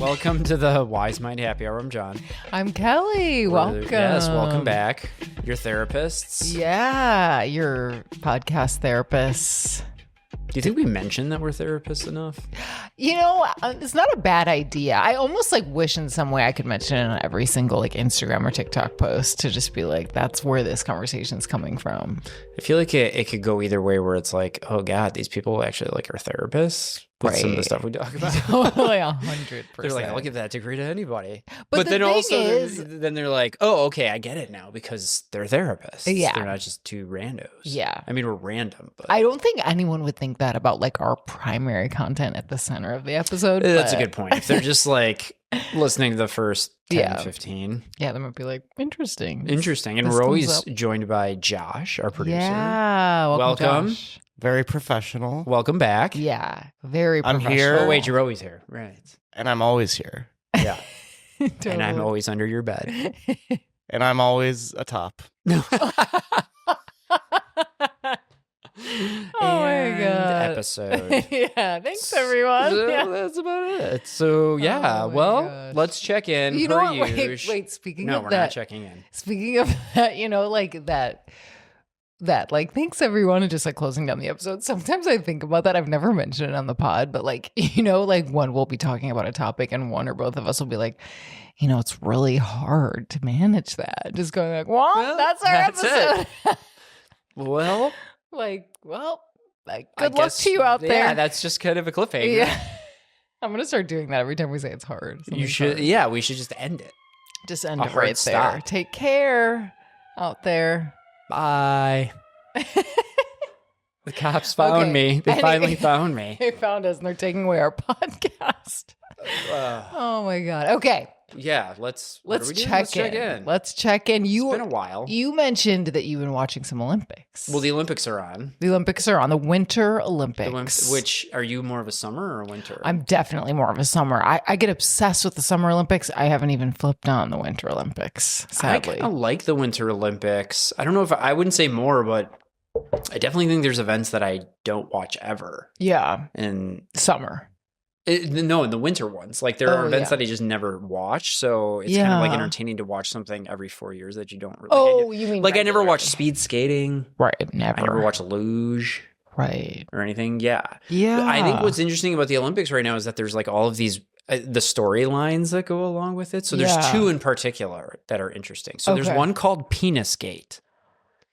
Welcome to the Wise Mind Happy Hour. I'm John. I'm Kelly. Welcome. Yes, welcome back. Your therapists. Yeah, your podcast therapists. Do you think we mention that we're therapists enough? You know, it's not a bad idea. I almost wish in some way I could mention it on every single Instagram or TikTok post to just be like, that's where this conversation's coming from. I feel like it could go either way where it's like, oh God, these people actually are therapists. With some of the stuff we talk about. Totally 100%. They're like, I'll give that degree to anybody. But then also, then they're like, oh, okay, I get it now because they're therapists. Yeah. They're not just two randos. Yeah. I mean, we're random, but I don't think anyone would think that about our primary content at the center of the episode. That's a good point. If they're just listening to the first 10, 15. Yeah, they might be like, interesting. And we're always joined by Josh, our producer. Yeah. Welcome. Josh. Very professional. Welcome back. Yeah, very I'm professional. here. Oh, wait, you're always here. Right. And I'm always here. Yeah. Totally. And I'm always under your bed. And I'm always atop. Oh my God. Episode. Yeah, thanks everyone. So Yeah. that's about it. So yeah, Oh my well, gosh. let's check in. You know what? Wait, speaking No, of we're that. not checking in. Speaking of that, that thanks everyone, and just closing down the episode. Sometimes I think about that. I've never mentioned it on the pod, but one will be talking about a topic and one or both of us will be like, it's really hard to manage that. Just going well, that's our episode. Well, good luck to you out there. Yeah, that's just kind of a cliffhanger. Yeah. I'm going to start doing that every time we say it's hard. You should, hard. we should just end it. Just end A it hard right stop. there. Take care out there. Bye. The cops found me. They finally found me. They found us and they're taking away our podcast. Oh my God. Okay. Yeah, let's check in. Let's check in. It's been a while. You mentioned that you've been watching some Olympics. Well, the Olympics are on. The Olympics are on. The Winter Olympics. Which, are you more of a summer or a winter? I'm definitely more of a summer. I get obsessed with the Summer Olympics. I haven't even flipped on the Winter Olympics, sadly. I kind of like the Winter Olympics. I don't know if I wouldn't say more, but I definitely think there's events that I don't watch ever. Yeah. And summer. No, in the winter ones. There are events that I just never watch, so it's kind of entertaining to watch something every 4 years that you don't really. Oh, you mean I never watched speed skating. Right, never. I never watched luge. Right. Or anything. Yeah. Yeah. I think what's interesting about the Olympics right now is that there's all of these the storylines that go along with it. So there's two in particular that are interesting. So there's one called Penis Gate.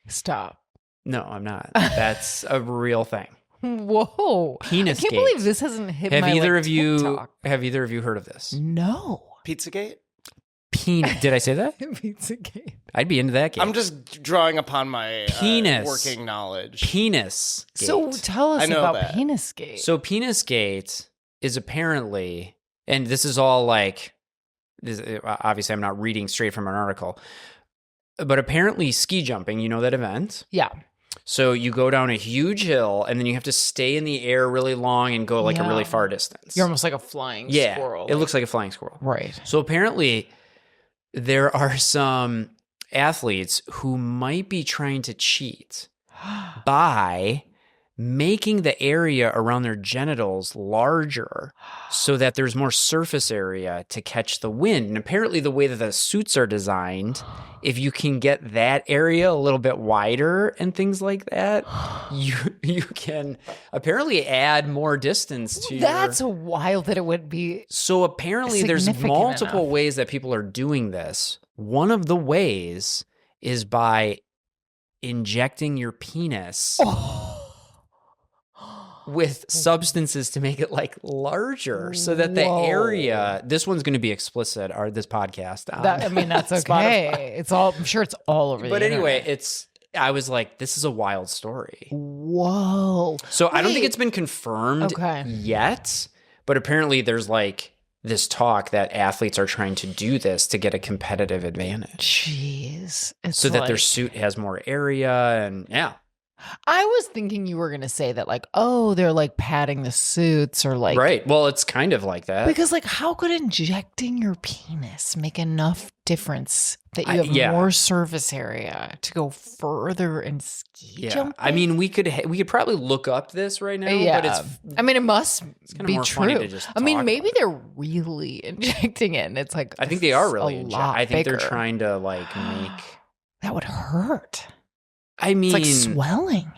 Stop. No, I'm not. That's a real thing. Whoa. Penis Gate. I can't believe this hasn't hit my TikTok. Have either of you heard of this? No. Pizzagate? Did I say that? Pizzagate. I'd be into that game. I'm just drawing upon my working knowledge. Penis Gate. So tell us about Penis Gate. So Penis Gate is apparently, and this is all obviously I'm not reading straight from an article, but apparently ski jumping, you know that event? Yeah. So you go down a huge hill and then you have to stay in the air really long and go a really far distance. You're almost like a flying squirrel. It looks like a flying squirrel. Right. So apparently there are some athletes who might be trying to cheat by making the area around their genitals larger so that there's more surface area to catch the wind. And apparently the way that the suits are designed, if you can get that area a little bit wider and things like that, you can apparently add more distance to That's wild that it would be. So apparently there's multiple ways that people are doing this. One of the ways is by injecting your penis with substances to make it larger so that the area, this one's going to be explicit, or this podcast. That's okay. I'm sure it's all over But the anyway, internet. I was like, this is a wild story. Whoa. So I don't think it's been confirmed yet, but apparently there's this talk that athletes are trying to do this to get a competitive advantage. Jeez. So that their suit has more area and I was thinking you were going to say that, like, oh, they're like padding the suits or like. Right. Well, it's kind of like that. Because, like, how could injecting your penis make enough difference that you have more surface area to go further in ski jumping? I mean, we could probably look up this right now. Yeah. But I mean, it must be more true. funny to just I mean, talk maybe about they're really injecting it. And it's like, I think they are really I think they're trying to like make. That would hurt. I mean, it's like swelling.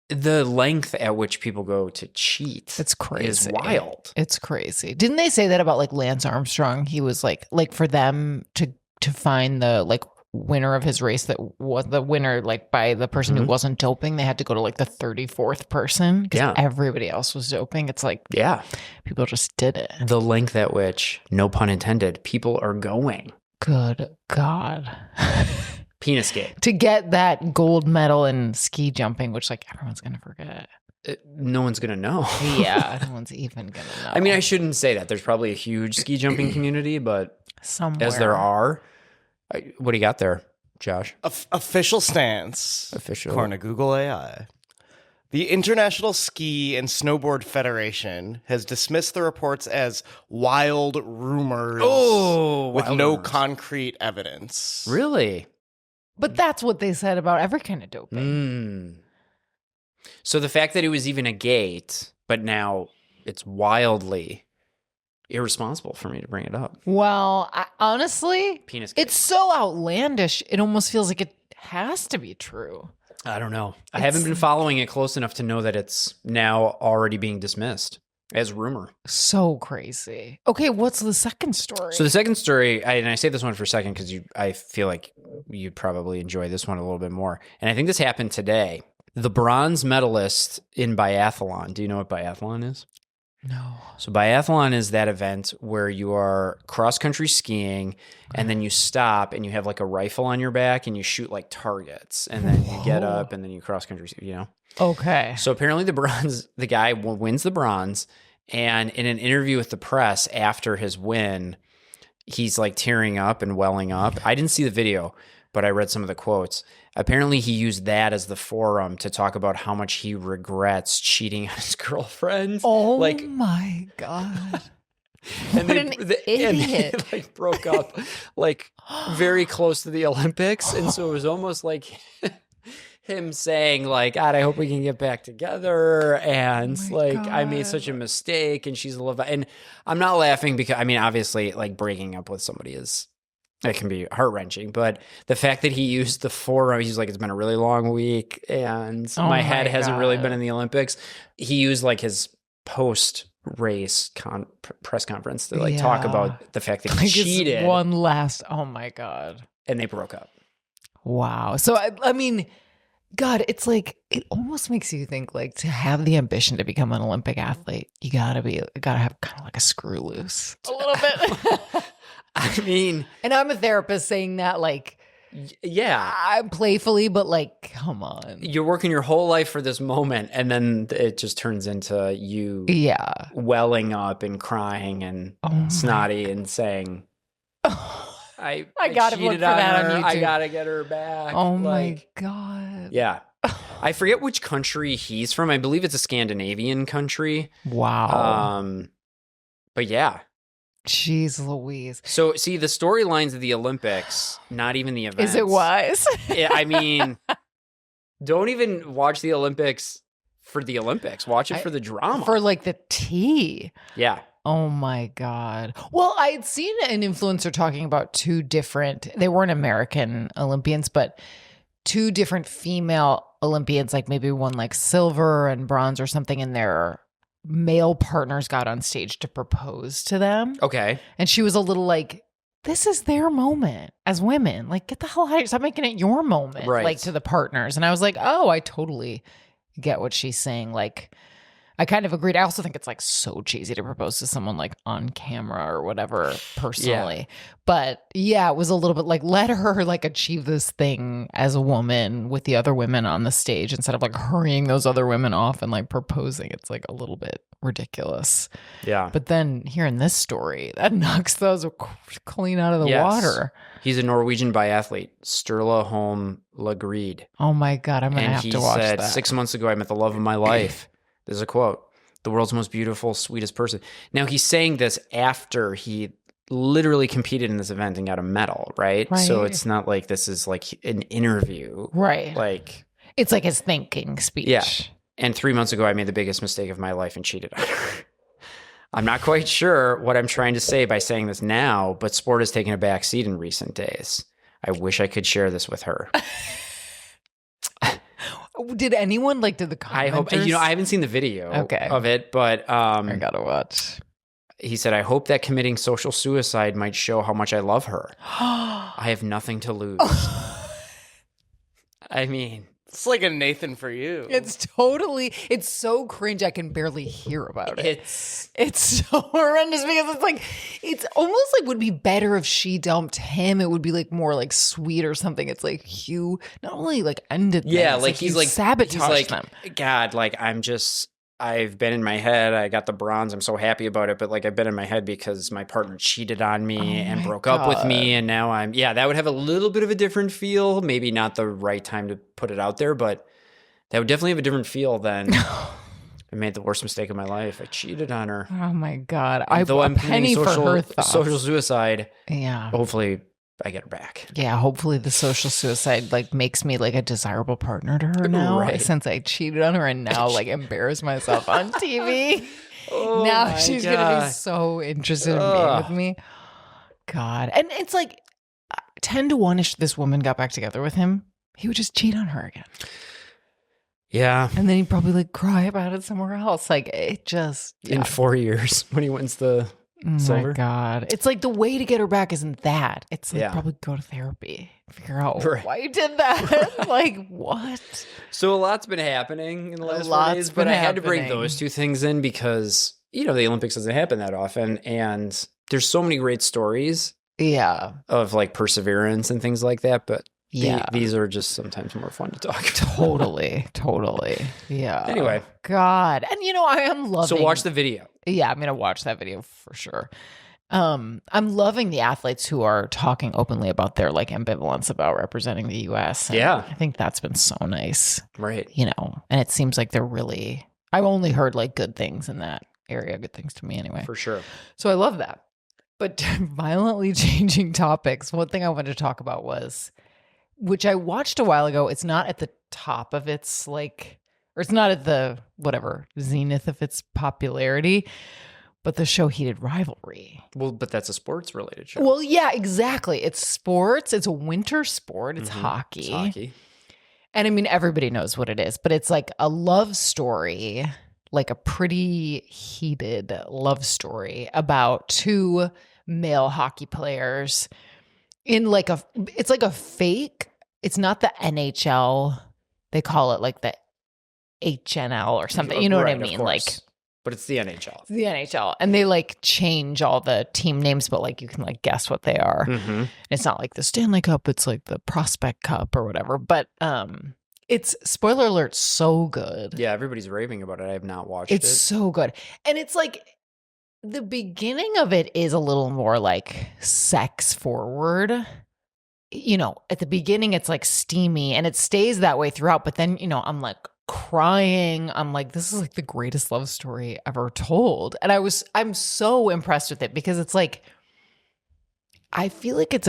The length at which people go to cheat it's crazy. Is wild. It's crazy. Didn't they say that about like Lance Armstrong? He was like for them to find the like winner of his race that was the winner like by the person who wasn't doping, they had to go to like the 34th person because everybody else was doping. It's like people just did it. The length at which, no pun intended, people are going. Good God. Penis game. To get that gold medal in ski jumping, which like everyone's going to forget. No one's going to know. Yeah, no one's even going to know. I mean, I shouldn't say that. There's probably a huge ski jumping community, but somewhere. As there are. What do you got there, Josh? Official stance. According to Google AI. The International Ski and Snowboard Federation has dismissed the reports as wild rumors with no concrete evidence. Really? But that's what they said about every kind of doping. So the fact that it was even a gate, but now it's wildly irresponsible for me to bring it up. Well, honestly, penis gate. It's so outlandish. It almost feels like it has to be true. I don't know. I haven't been following it close enough to know that it's now already being dismissed as rumor. So crazy. Okay, what's the second story? So the second story, and I say this one for a second because I feel like you'd probably enjoy this one a little bit more. And I think this happened today. The bronze medalist in biathlon. Do you know what biathlon is? No. So biathlon is that event where you are cross-country skiing and then you stop and you have like a rifle on your back and you shoot like targets and then you get up and then you cross-country, you know? Okay. So apparently the guy wins the bronze, and in an interview with the press after his win, he's like tearing up and welling up. I didn't see the video, but I read some of the quotes. Apparently he used that as the forum to talk about how much he regrets cheating on his girlfriend. Oh my God. And what an idiot. And they like broke up like very close to the Olympics. And so it was almost like him saying like, God, I hope we can get back together. And I made such a mistake and she's a little, and I'm not laughing because I mean, obviously like breaking up with somebody it can be heart-wrenching, but the fact that he used the forum, he's like, it's been a really long week and my head hasn't really been in the Olympics. He used like his post-race press conference to like talk about the fact that he cheated. One last, oh my God. And they broke up. Wow. So, I mean, God, it's like, it almost makes you think like to have the ambition to become an Olympic athlete, you gotta have kind of like a screw loose a little bit. I mean, and I'm a therapist saying that like, I'm playfully, but like, come on. You're working your whole life for this moment, and then it just turns into you welling up and crying and snotty and saying, I gotta look for that on YouTube. I gotta get her back. Oh my God. Yeah. I forget which country he's from. I believe it's a Scandinavian country. Wow. But yeah. Jeez Louise. So, see, the storylines of the Olympics, not even the events. Is it wise? I mean, don't even watch the Olympics for the Olympics. Watch it for the drama. For like the tea. Yeah. Oh my God. Well, I had seen an influencer talking about they weren't American Olympians, but two different female Olympians, like maybe one like silver and bronze or something, and their male partners got on stage to propose to them. Okay. And she was a little like, this is their moment as women. Like, get the hell out of here. Stop making it your moment. Right. Like to the partners. And I was like, oh, I totally get what she's saying. Like, I kind of agreed. I also think it's like so cheesy to propose to someone like on camera or whatever personally. But yeah, it was a little bit like, let her like achieve this thing as a woman with the other women on the stage instead of like hurrying those other women off and like proposing. It's like a little bit ridiculous. Yeah. But then hearing this story, that knocks those clean out of the water. He's a Norwegian biathlete, Sturla Holm Lagreed. Oh my God, I'm going to have to watch that. And he said, 6 months ago, I met the love of my life. There's a quote, the world's most beautiful, sweetest person. Now, he's saying this after he literally competed in this event and got a medal, right? So it's not like this is like an interview. Right. Like, it's like his thinking speech. Yeah. And 3 months ago, I made the biggest mistake of my life and cheated on her. I'm not quite sure what I'm trying to say by saying this now, but sport has taken a back seat in recent days. I wish I could share this with her. Did anyone did the commenters? I hope, I haven't seen the video of it, but I gotta watch. He said, I hope that committing social suicide might show how much I love her. I have nothing to lose. I mean, it's like a Nathan for you. It's so cringe. I can barely hear about it. It's so horrendous because it's almost like would be better if she dumped him. It would be like more like sweet or something. It's like Hugh not only like ended things, like he's like sabotaged them. God, like I've been in my head. I got the bronze. I'm so happy about it. But like I've been in my head because my partner cheated on me and broke up with me. And now that would have a little bit of a different feel. Maybe not the right time to put it out there, but that would definitely have a different feel than I made the worst mistake of my life. I cheated on her. Oh my God. Though I'm penny for her thoughts. Social suicide. Yeah. Hopefully I get her back. Yeah, hopefully the social suicide makes me like a desirable partner to her now, since I cheated on her and now embarrass myself on TV. Now she's gonna be so interested in being with me. God, and it's like 10-1 if this woman got back together with him, he would just cheat on her again. Yeah, and then he'd probably cry about it somewhere else. In 4 years when he wins the. Oh my God. It's like the way to get her back isn't that. It's probably go to therapy. Figure out why you did that. What? So a lot's been happening in the last 4 days, but I had to bring those two things in because, the Olympics doesn't happen that often. And there's so many great stories of perseverance and things like that. But these are just sometimes more fun to talk about. Totally. Yeah. Anyway. God. And I am loving. So watch the video. Yeah, I'm going to watch that video for sure. I'm loving the athletes who are talking openly about their ambivalence about representing the U.S. And I think that's been so nice. Right. And it seems like they're really, I've only heard good things in that area, good things to me anyway. For sure. So I love that. But violently changing topics, one thing I wanted to talk about was, which I watched a while ago, it's not at the top of its or it's not at the zenith of its popularity, but the show Heated Rivalry. Well, but that's a sports related show. Well, yeah, exactly. It's sports. It's a winter sport. It's hockey. It's hockey. And I mean, everybody knows what it is, but it's like a love story, like a pretty heated love story about two male hockey players in it's like a fake. It's not the NHL. They call it the HNL or something. You know what I mean? But it's the NHL. It's the NHL. And they change all the team names, but you can guess what they are. Mm-hmm. It's not the Stanley Cup, it's the Prospect Cup or whatever. But it's, spoiler alert, so good. Yeah, everybody's raving about it. I have not watched it. It's so good. And it's the beginning of it is a little more sex forward. At the beginning it's steamy and it stays that way throughout. But then, I'm crying. I'm this is the greatest love story ever told. And I'm so impressed with it because it's I feel it's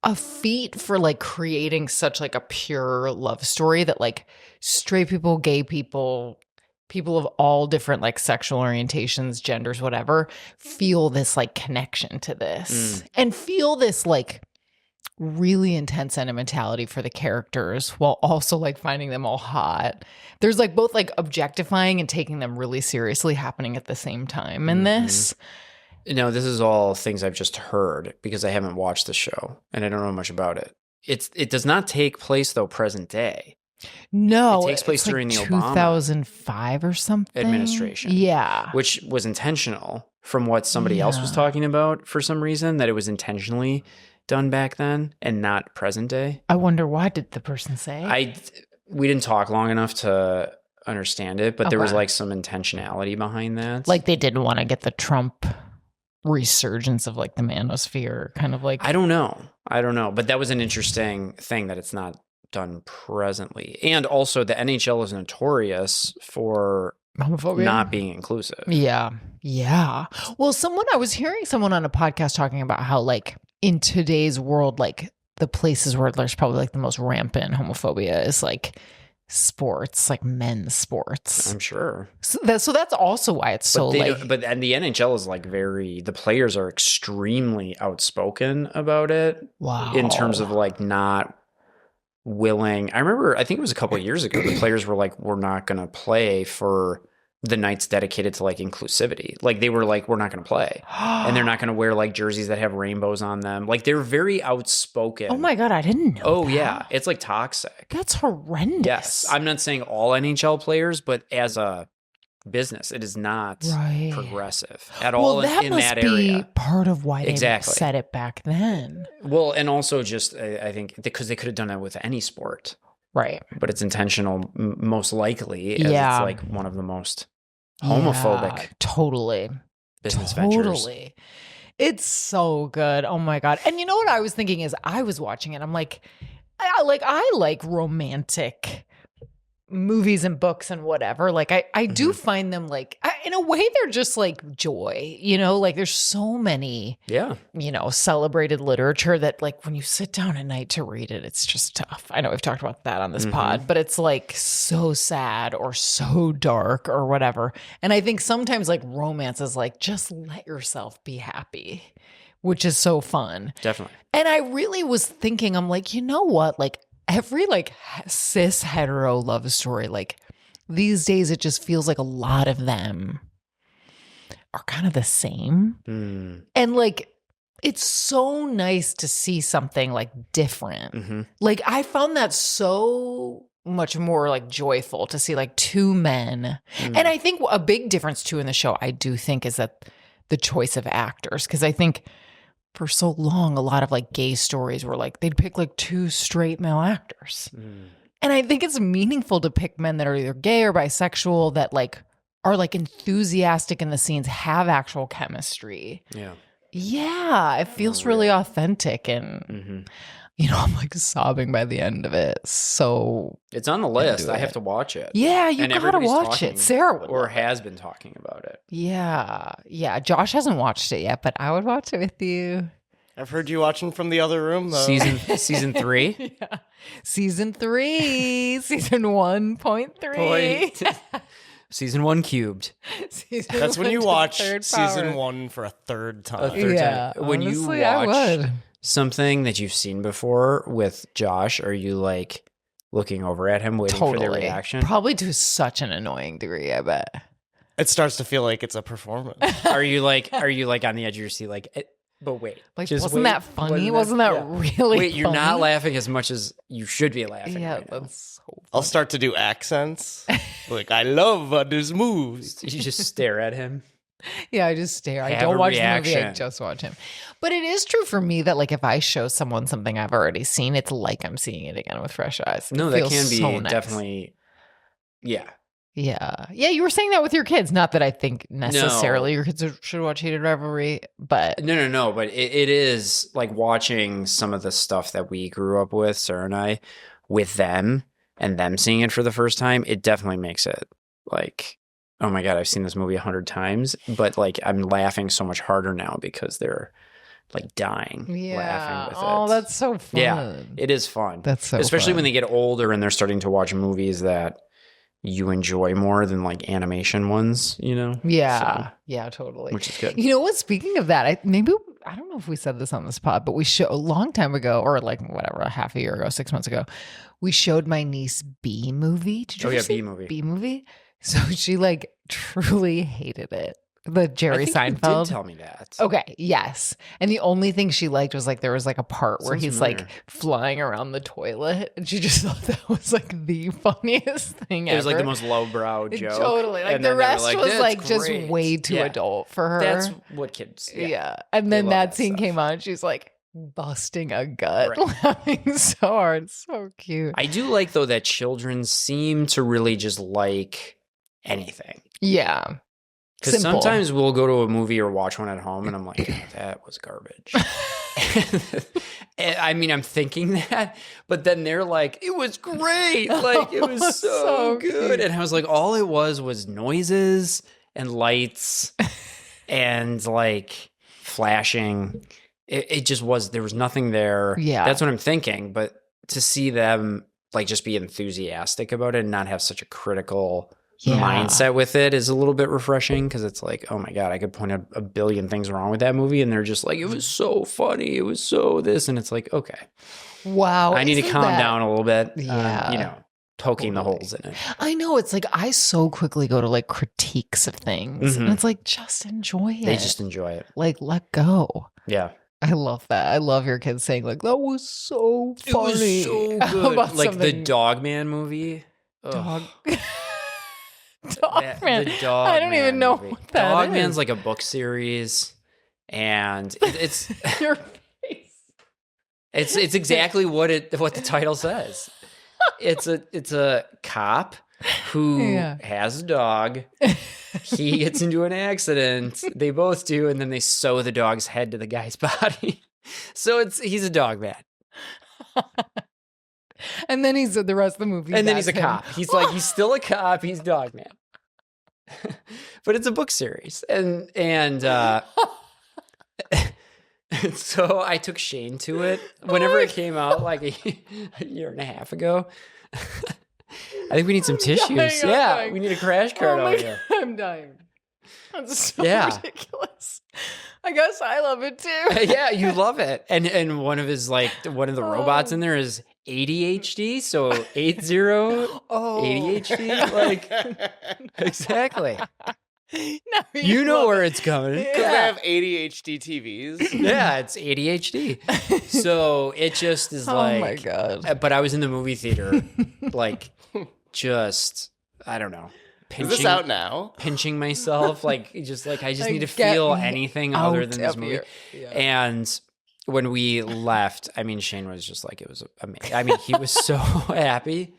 a feat for creating such a pure love story that straight people, gay people of all different sexual orientations, genders, whatever, feel this connection to this and feel this really intense sentimentality for the characters while also finding them all hot. There's both objectifying and taking them really seriously happening at the same time in this. No, this is all things I've just heard because I haven't watched the show and I don't know much about it. It does not take place though present day. No, It takes place it's like during the Obama 2005 or something administration. Yeah, which was intentional from what somebody else was talking about for some reason, that it was intentionally done back then and not present day. I wonder why did the person say? We didn't talk long enough to understand it, but there was Okay. like some intentionality behind that. Like they didn't want to get the Trump resurgence of like the manosphere, kind of like. I don't know, but that was an interesting thing that it's not done presently. And also the NHL is notorious for homophobia, not being inclusive. Yeah. Well, I was hearing someone on a podcast talking about how like in today's world, like the places where there's probably like the most rampant homophobia is like sports, like men's sports. I'm sure. So that's also why it's so and the NHL is like the players are extremely outspoken about it. Wow. In terms of like not willing. I remember, I think it was a couple of years ago, the players were like, we're not going to play for the nights dedicated to like inclusivity. Like they were like, we're not going to play. And they're not going to wear like jerseys that have rainbows on them. Like they're very outspoken. Oh my God, I didn't know that. Yeah. It's like toxic. That's horrendous. Yes. I'm not saying all NHL players, but as a business, it is not progressive at all in that area. Well, that must be part of why they said it back then. Well, and also just, I think, because they could have done it with any sport. Right. But it's intentional, most likely, as it's like one of the most homophobic business ventures. It's so good. Oh my God. And you know what I was thinking is I was watching it. I'm like, I like romantic movies and books and whatever. Like I do find them like, in a way, they're just like joy, you know, like there's so many, you know, celebrated literature that like when you sit down at night to read it, it's just tough. I know we've talked about that on this pod, but it's like so sad or so dark or whatever. And I think sometimes like romance is like, just let yourself be happy, which is so fun. Definitely. And I really was thinking, I'm like, you know what? Like every like cis hetero love story, like these days it just feels like a lot of them are kind of the same. And like it's so nice to see something like different. Like I found that so much more like joyful to see like two men. And I think a big difference too in the show, I do think, is that the choice of actors, because I think for so long, a lot of like gay stories were like, they'd pick like two straight male actors. And I think it's meaningful to pick men that are either gay or bisexual that like are like enthusiastic in the scenes, have actual chemistry. Yeah. It feels really authentic. And, you know, I'm like sobbing by the end of it. So it's on the list. I have to watch it. Yeah, you gotta watch it. Sarah would or has been talking about it. Yeah. Josh hasn't watched it yet, but I would watch it with you. I've heard you watching from the other room, though. Season 3? Yeah. Season 3. Season 1.3. Season 1 cubed. That's when you watch season 1 for a third time. Yeah. When honestly, you I watch would. something that you've seen before with Josh, are you like looking over at him waiting for their reaction? Probably to such an annoying degree, I bet. It starts to feel like it's a performance. Are you like on the edge of your seat like, but wait. Like, that funny? Wasn't that really Wait, you're funny? not laughing as much as you should be laughing. Yeah, right now. that's so funny. I'll start to do accents. Like, I love this movie. You just stare at him. Yeah, I just stare. I Have don't a watch the movie. reaction. I just watch him. But it is true for me that like if I show someone something I've already seen, it's like I'm seeing it again with fresh eyes. No, It that feels can be so nice. definitely. Yeah. Yeah. Yeah, you were saying that with your kids. Not that I think necessarily your kids should watch Heated Rivalry, but... No. But it is like watching some of the stuff that we grew up with, Sarah and I, with them and them seeing it for the first time. It definitely makes it like, oh my God, I've seen this movie 100 times. But like I'm laughing so much harder now because they're like dying laughing with it. Oh, that's so fun. Yeah, it is fun. That's so Especially fun. when they get older and they're starting to watch movies that you enjoy more than like animation ones, you know? Yeah. Yeah, totally. Which is good. You know what? Speaking of that, I don't know if we said this on this pod, but we showed a long time ago, or like whatever, a half a year ago, 6 months ago, we showed my niece B movie. Did you ever see B movie. B movie? So she like truly hated it. The Jerry I think you Seinfeld. did tell me that. Okay, yes. And the only thing she liked was like there was like a part where Sounds he's familiar. like flying around the toilet, and she just thought that was like the funniest thing ever. It was like the most lowbrow joke. Totally. Like And the then they were rest was "That's like just great." way too Yeah. adult for her. That's what kids. yeah. And They then love that that scene stuff. came on, and she's like busting a gut, Right. laughing so hard. So cute. I do like though that children seem to really just like anything. Yeah. Because Simple. sometimes we'll go to a movie or watch one at home, and I'm like, "Oh, that was garbage." And, I mean, I'm thinking that, but then they're like, "It was great! Like it was so good." cute. And I was like, "All it was noises and lights and like flashing." It just was. There was nothing there. Yeah. That's what I'm thinking. But to see them like just be enthusiastic about it and not have such a critical mindset with it is a little bit refreshing, because it's like, oh my God, I could point out a billion things wrong with that movie, and they're just like, it was so funny, it was so this, and it's like, okay, Wow. I need to isn't calm that- down a little bit. Yeah. Poking the Totally. holes in it. I know. It's like I so quickly go to like critiques of things. Mhm. And it's like, just enjoy it. They just enjoy it. like let go. Yeah, I love that. I love your kids saying like, that was so funny. it was so good. About Like the something- Dogman movie. Ugh. Dog. The Dogman. Dog I don't even Man know movie. what that Dogman's is. like a book series, and it's Your face. it's exactly what the title says. It's a cop who Yeah. has a dog. He gets into an accident. They both do, and then they sew the dog's head to the guy's body. So he's a dog man, And then he's the rest of the movie. and then he's a that's him. cop. He's still a cop. He's dog man. But it's a book series, and so I took Shane to it whenever it came out, like a year and a half ago. I think we need some tissues. dying, I'm Yeah, dying. we need a crash cart Oh my over here. God, I'm dying. That's so Yeah. ridiculous. I guess I love it too. Yeah, you love it. And one of the robots in there is ADHD, so 80 Oh. ADHD, like exactly. Now You know love where it. it's coming. Because they have ADHD TVs. Yeah, it's ADHD. So it just is Oh like, my God. But I was in the movie theater, like, just I don't know, Is this out now? pinching myself, like just like I just Like, need to get feel me anything other out than this of movie. here. Yeah. And when we left, I mean, Shane was just like, it was amazing. I mean, he was so happy.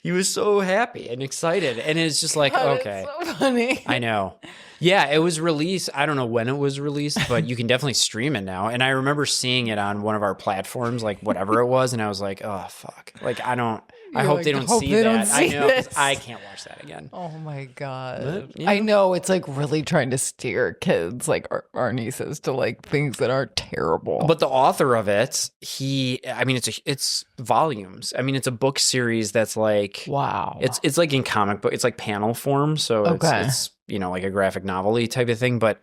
He was so happy and excited. And it's just like, God, okay. it's so funny. I know. Yeah, it was released. I don't know when it was released, but you can definitely stream it now. And I remember seeing it on one of our platforms, like whatever it was. And I was like, oh, fuck. Like, I You're hope like, they don't hope see they that. don't I see know. 'Cause this. I can't watch that again. Oh my God. But, yeah. I know it's like really trying to steer kids, like our nieces, to like things that aren't terrible. But the author of it, it's volumes. I mean, it's a book series that's like, wow. it's like in comic book, it's like panel form. So Okay. it's like a graphic novel-y type of thing. But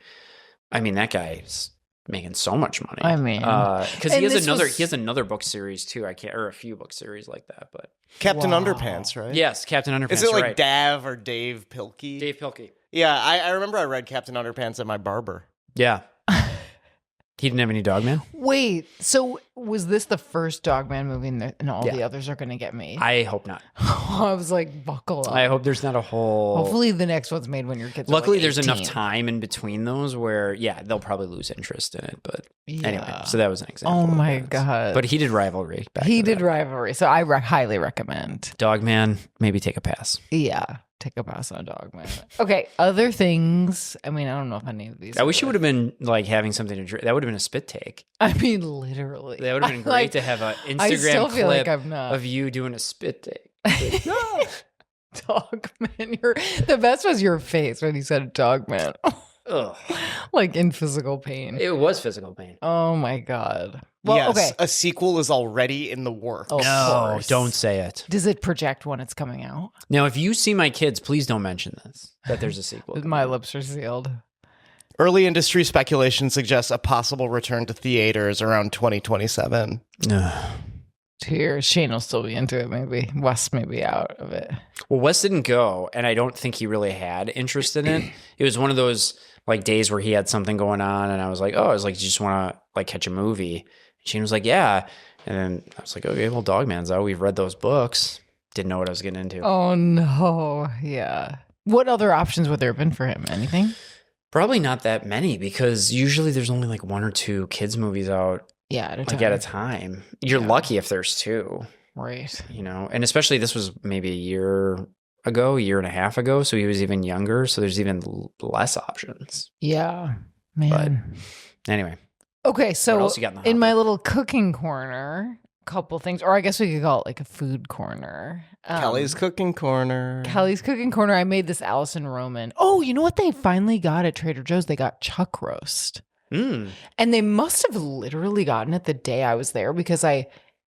I mean, that guy's making so much money. I mean, because and he this was- has another book series too. or a few book series like that. But Captain Wow. Underpants, right? yes, Captain Underpants. Is it like right. Dav or Dave Pilkey? Dave Pilkey? Yeah, I remember I read Captain Underpants at my barber. Yeah. He didn't have any Dogman. Wait, so was this the first Dogman movie and all Yeah. the others are going to get made? I hope not. I was like, buckle up. I hope there's not a whole. Hopefully the next one's made when your kids Luckily, are like there's enough 18. time in between those where, yeah, they'll probably lose interest in it. But anyway, Yeah. so that was an example. Oh of my that. God. But he did Rivalry. He did Rivalry, so I highly recommend. Dogman, maybe take a pass. Yeah, take a pass on Dogman. Okay, other things. I mean, I don't know if any of these. I wish it would have been like having something to drink. That would have been a spit take. I mean, literally. That would have been great Like, to have an I Instagram still feel clip like I'm not. of you doing a spit take. Dogman. The best was your face when you said Dogman. Ugh. Like in physical pain. It was physical pain. Oh my God. Well, yes, okay. a sequel is already in the works. Of No, course. don't say it. Does it project when it's coming out? Now, if you see my kids, please don't mention this, that there's a sequel. My lips are sealed. Early industry speculation suggests a possible return to theaters around 2027. Tears. Shane will still be into it, maybe. Wes may be out of it. Well, Wes didn't go, and I don't think he really had interest in it. It was one of those like days where he had something going on, and I was like, oh, I was like, you just want to like catch a movie? She was like, yeah. And then I was like, okay, well, Dogman's out. We've read those books. Didn't know what I was getting into. Oh, no. Yeah. What other options would there have been for him? Anything? Probably not that many, because usually there's only like 1 or 2 kids movies out. Yeah, at a like time. at a time. You're lucky if there's 2. Right. You know, and especially this was maybe a year and a half ago, so he was even younger, so there's even less options. Yeah, man. But anyway. Okay, so what else you got in the in my hopper? little cooking corner, couple things, or I guess we could call it like a food corner. Kelly's cooking corner. Kelly's cooking corner. I made this Allison Roman. Oh, you know what they finally got at Trader Joe's? They got chuck roast. Mm. And they must have literally gotten it the day I was there, because I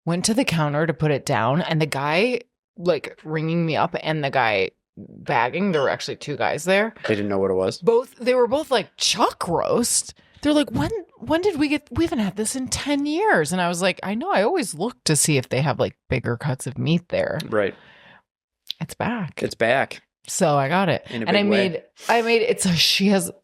went to the counter to put it down, and the guy like ringing me up and the guy bagging, there were actually 2 guys there. They didn't know what it was. They were both like, chuck roast? They're like, when did we haven't had this in 10 years. And I was like, I know, I always look to see if they have like bigger cuts of meat there. Right. It's back. It's back. So I got it. In a And big way. I made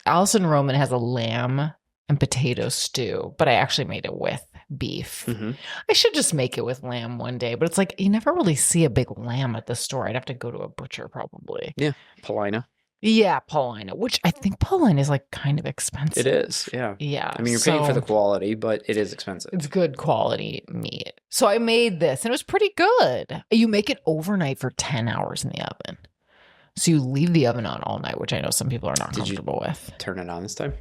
Allison Roman has a lamb and potato stew, but I actually made it with beef. Mm-hmm. I should just make it with lamb one day, but it's like, you never really see a big lamb at the store. I'd have to go to a butcher probably. Yeah. Paulina. Yeah, Paulina, which I think Paulina is like kind of expensive. It is. Yeah. Yeah. I mean, you're paying for the quality, but it is expensive. It's good quality meat. So I made this and it was pretty good. You make it overnight for 10 hours in the oven. So you leave the oven on all night, which I know some people are not comfortable with. Turn it on this time?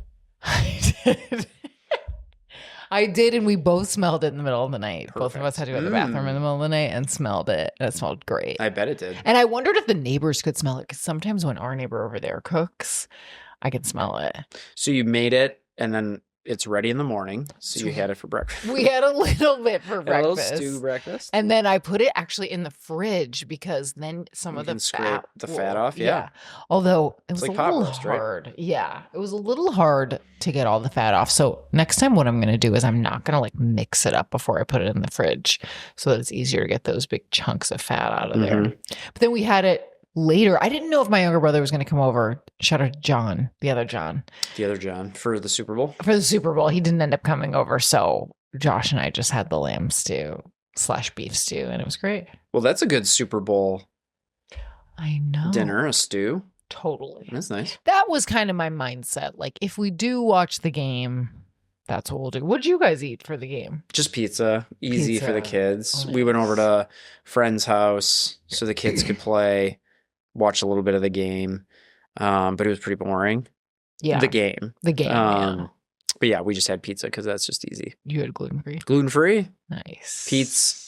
I did. I did, and we both smelled it in the middle of the night. Perfect. Both of us had to go to the bathroom in the middle of the night and smelled it. And it smelled great. I bet it did. And I wondered if the neighbors could smell it, because sometimes when our neighbor over there cooks, I can smell it. So you made it, and then it's ready in the morning. So you had it for breakfast. We had a little bit for A breakfast. little stew breakfast. And then I put it actually in the fridge, because then some You of the can scrape fat the fat off, yeah. Although it was like a pot little roast, right? hard. Yeah. It was a little hard to get all the fat off. So next time what I'm going to do is I'm not going to like mix it up before I put it in the fridge, so that it's easier to get those big chunks of fat out of there. But then we had it later. I didn't know if my younger brother was going to come over. Shout out to John, the other John. The other John for the Super Bowl. For the Super Bowl. He didn't end up coming over. So Josh and I just had the lamb stew / beef stew, and it was great. Well, that's a good Super Bowl I know. dinner, a stew. Totally. That's nice. That was kind of my mindset. Like, if we do watch the game, that's what we'll do. What'd you guys eat for the game? Just pizza. Easy for the Pizza. kids. Oh, We went nice. over to a friend's house so the kids could play, watch a little bit of the game. But it was pretty boring. Yeah. The game. The game. Yeah. But yeah, we just had pizza because that's just easy. You had gluten free. Gluten free. Nice.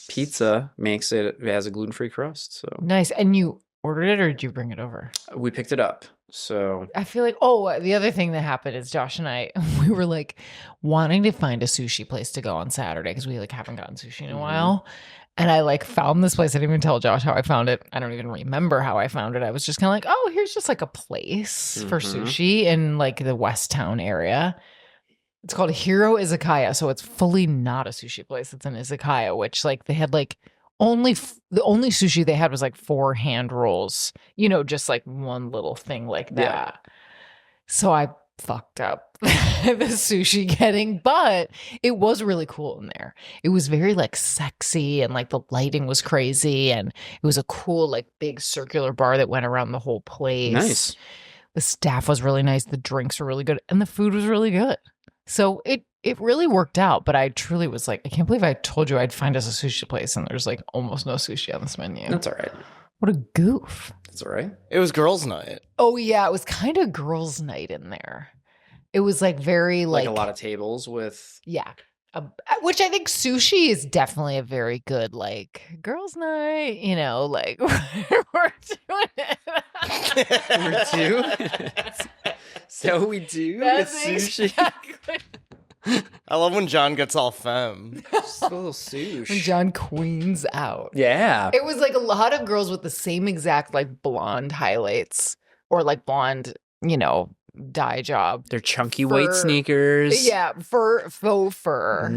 Pizza makes it has a gluten free crust. So Nice. And you ordered it, or did you bring it over? we picked it up. So I feel like, the other thing that happened is Josh and I, we were like wanting to find a sushi place to go on Saturday, because we like haven't gotten sushi in a while. And I like found this place. I didn't even tell Josh how I found it. I don't even remember how I found it. I was just kind of like, oh, here's just like a place for sushi in like the West Town area. It's called Hero Izakaya. So it's fully not a sushi place. It's an izakaya, which like they had like the only sushi they had was like 4 hand rolls, just like one little thing like that. Yeah. So I fucked up the sushi getting, but it was really cool in there. It was very like sexy, and like the lighting was crazy, and it was a cool like big circular bar that went around the whole place. nice. The staff was really nice. The drinks were really good, and the food was really good. So it really worked out. But I truly was like, I can't believe I told you I'd find us a sushi place, and there's like almost no sushi on this menu. That's all right. What a goof. That's all right. It was girls' night. Oh yeah, it was kind of girls' night in there. It was like very Like a lot of tables with. yeah. Which I think sushi is definitely a very good like girls' night. Like we're doing it. We're two. So we do That's with sushi. exactly. I love when John gets all femme. Just a little sushi. When John queens out. Yeah. It was like a lot of girls with the same exact like blonde highlights, or like blonde, dye job. They're chunky white sneakers. Yeah, faux fur.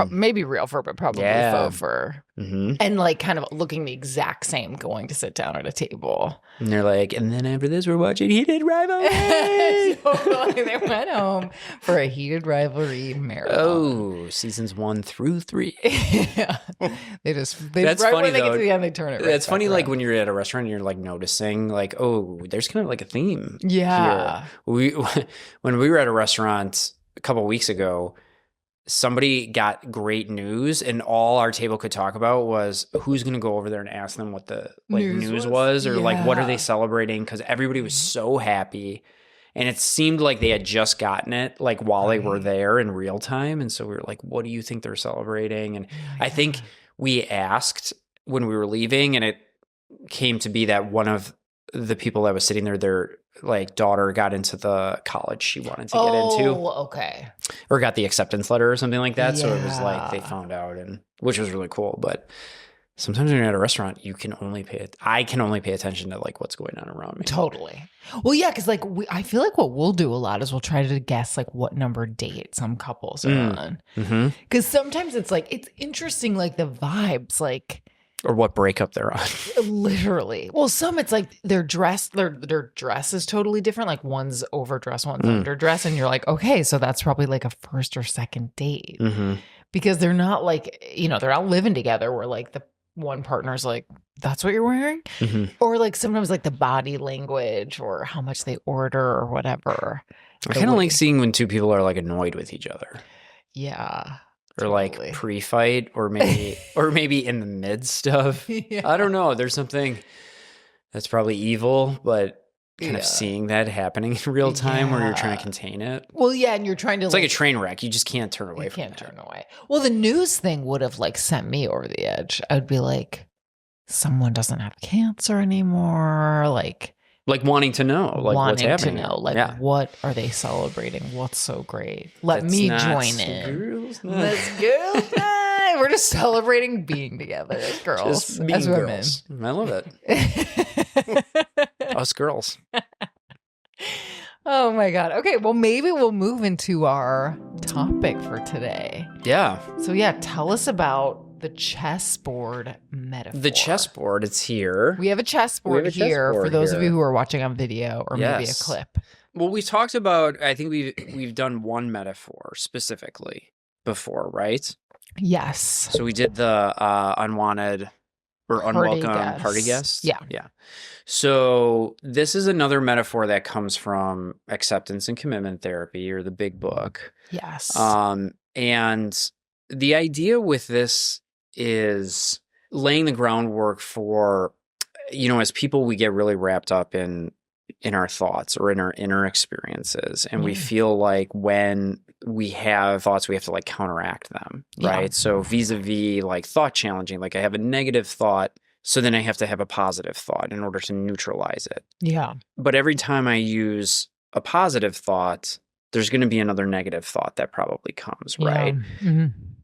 Maybe real fur, but probably faux fur. Mm-hmm. And like kind of looking the exact same going to sit down at a table. And they're like, and then after this, we're watching Heated Rivalry. Totally. They went home for a Heated Rivalry marathon. Oh, seasons 1 through 3. Yeah. That's right funny, when they though. get to the end, they turn it right That's funny, back like around. when you're at a restaurant and you're like noticing, like, oh, there's kind of like a theme. Yeah. Here. When we were at a restaurant a couple weeks ago, somebody got great news, and all our table could talk about was who's going to go over there and ask them what the news was, or like what are they celebrating, because everybody was so happy, and it seemed like they had just gotten it like while they were there in real time. And so we were like, what do you think they're celebrating? And I think we asked when we were leaving, and it came to be that one of the people that was sitting there, their like daughter got into the college she wanted to get into. Oh, okay. Or got the acceptance letter or something like that. So it was like they found out, and which was really cool. But sometimes when you're at a restaurant, I can only pay attention to like what's going on around me. Totally. Well, yeah, because like I feel like what we'll do a lot is we'll try to guess like what number date some couples are on. Because sometimes it's like it's interesting, like the vibes, like. Or what breakup they're on. Literally. Well, some it's like their dress is totally different. Like one's overdress, one's underdress. And you're like, okay, so that's probably like a first or second date. Because they're not like, they're not living together where like the one partner's like, that's what you're wearing? Or like sometimes like the body language or how much they order or whatever. I kind of like seeing when two people are like annoyed with each other. Yeah. Or like pre-fight, or maybe in the midst of. Yeah. I don't know. There's something that's probably evil, but kind of seeing that happening in real time where you're trying to contain it. Well, yeah, and you're trying to. It's like a train wreck. You just can't turn away from it. You can't turn away. Well, the news thing would have like sent me over the edge. I'd be like, someone doesn't have cancer anymore. Like wanting to know, like what's happening. What are they celebrating? What's so great? Let me join in. Let's girls' night. We're just celebrating being together as girls, just being as women. Girls. I love it. Us girls. Oh my God. Okay, well maybe we'll move into our topic for today. Yeah. So yeah, tell us about the chessboard metaphor. The chessboard, it's here. We have a chessboard here for those of you who are watching on video or maybe a clip. Well, we talked about, I think we've done one metaphor specifically before, right? Yes. So we did the unwanted or unwelcome party guests. Yeah. Yeah. So this is another metaphor that comes from acceptance and commitment therapy, or the big book. Yes. And the idea with this is laying the groundwork for, as people, we get really wrapped up in our thoughts or in our inner experiences. And we feel like when we have thoughts, we have to like counteract them, right? Yeah. So vis-a-vis like thought challenging, like I have a negative thought, so then I have to have a positive thought in order to neutralize it. Yeah. But every time I use a positive thought, there's going to be another negative thought that probably comes, right?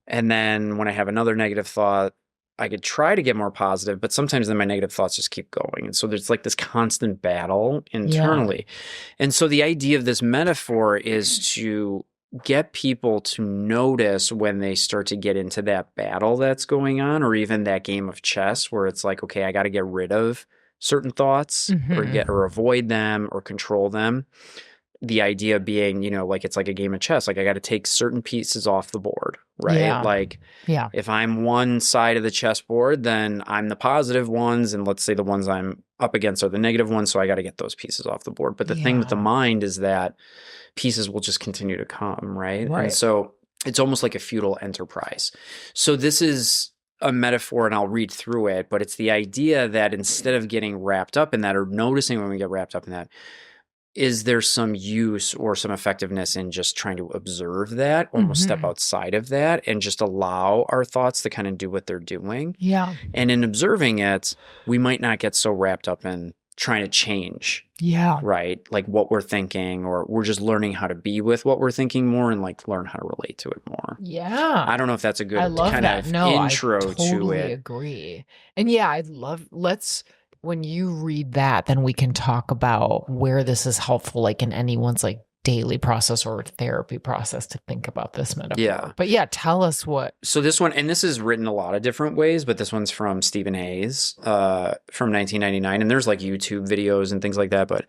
And then when I have another negative thought, I could try to get more positive, but sometimes then my negative thoughts just keep going. And so there's like this constant battle internally. And so the idea of this metaphor is to get people to notice when they start to get into that battle that's going on, or even that game of chess where it's like, okay, I got to get rid of certain thoughts or avoid them or control them. The idea being, like it's like a game of chess. Like I got to take certain pieces off the board, right? Yeah. Like if I'm one side of the chessboard, then I'm the positive ones. And let's say the ones I'm up against are the negative ones. So I got to get those pieces off the board. But the thing with the mind is that pieces will just continue to come, right? And so it's almost like a futile enterprise. So this is a metaphor, and I'll read through it, but it's the idea that instead of getting wrapped up in that or noticing when we get wrapped up in that, is there some use or some effectiveness in just trying to observe that, almost step outside of that and just allow our thoughts to kind of do what they're doing? Yeah. And in observing it, we might not get so wrapped up in trying to change. Yeah. Right? Like what we're thinking, or we're just learning how to be with what we're thinking more and like learn how to relate to it more. Yeah. I don't know if that's a good kind of intro to it. I totally agree. And yeah, when you read that, then we can talk about where this is helpful, like in anyone's like daily process or therapy process to think about this metaphor. Yeah. But yeah, tell us what. So this one, and this is written a lot of different ways, but this one's from Stephen Hayes from 1999. And there's like YouTube videos and things like that. But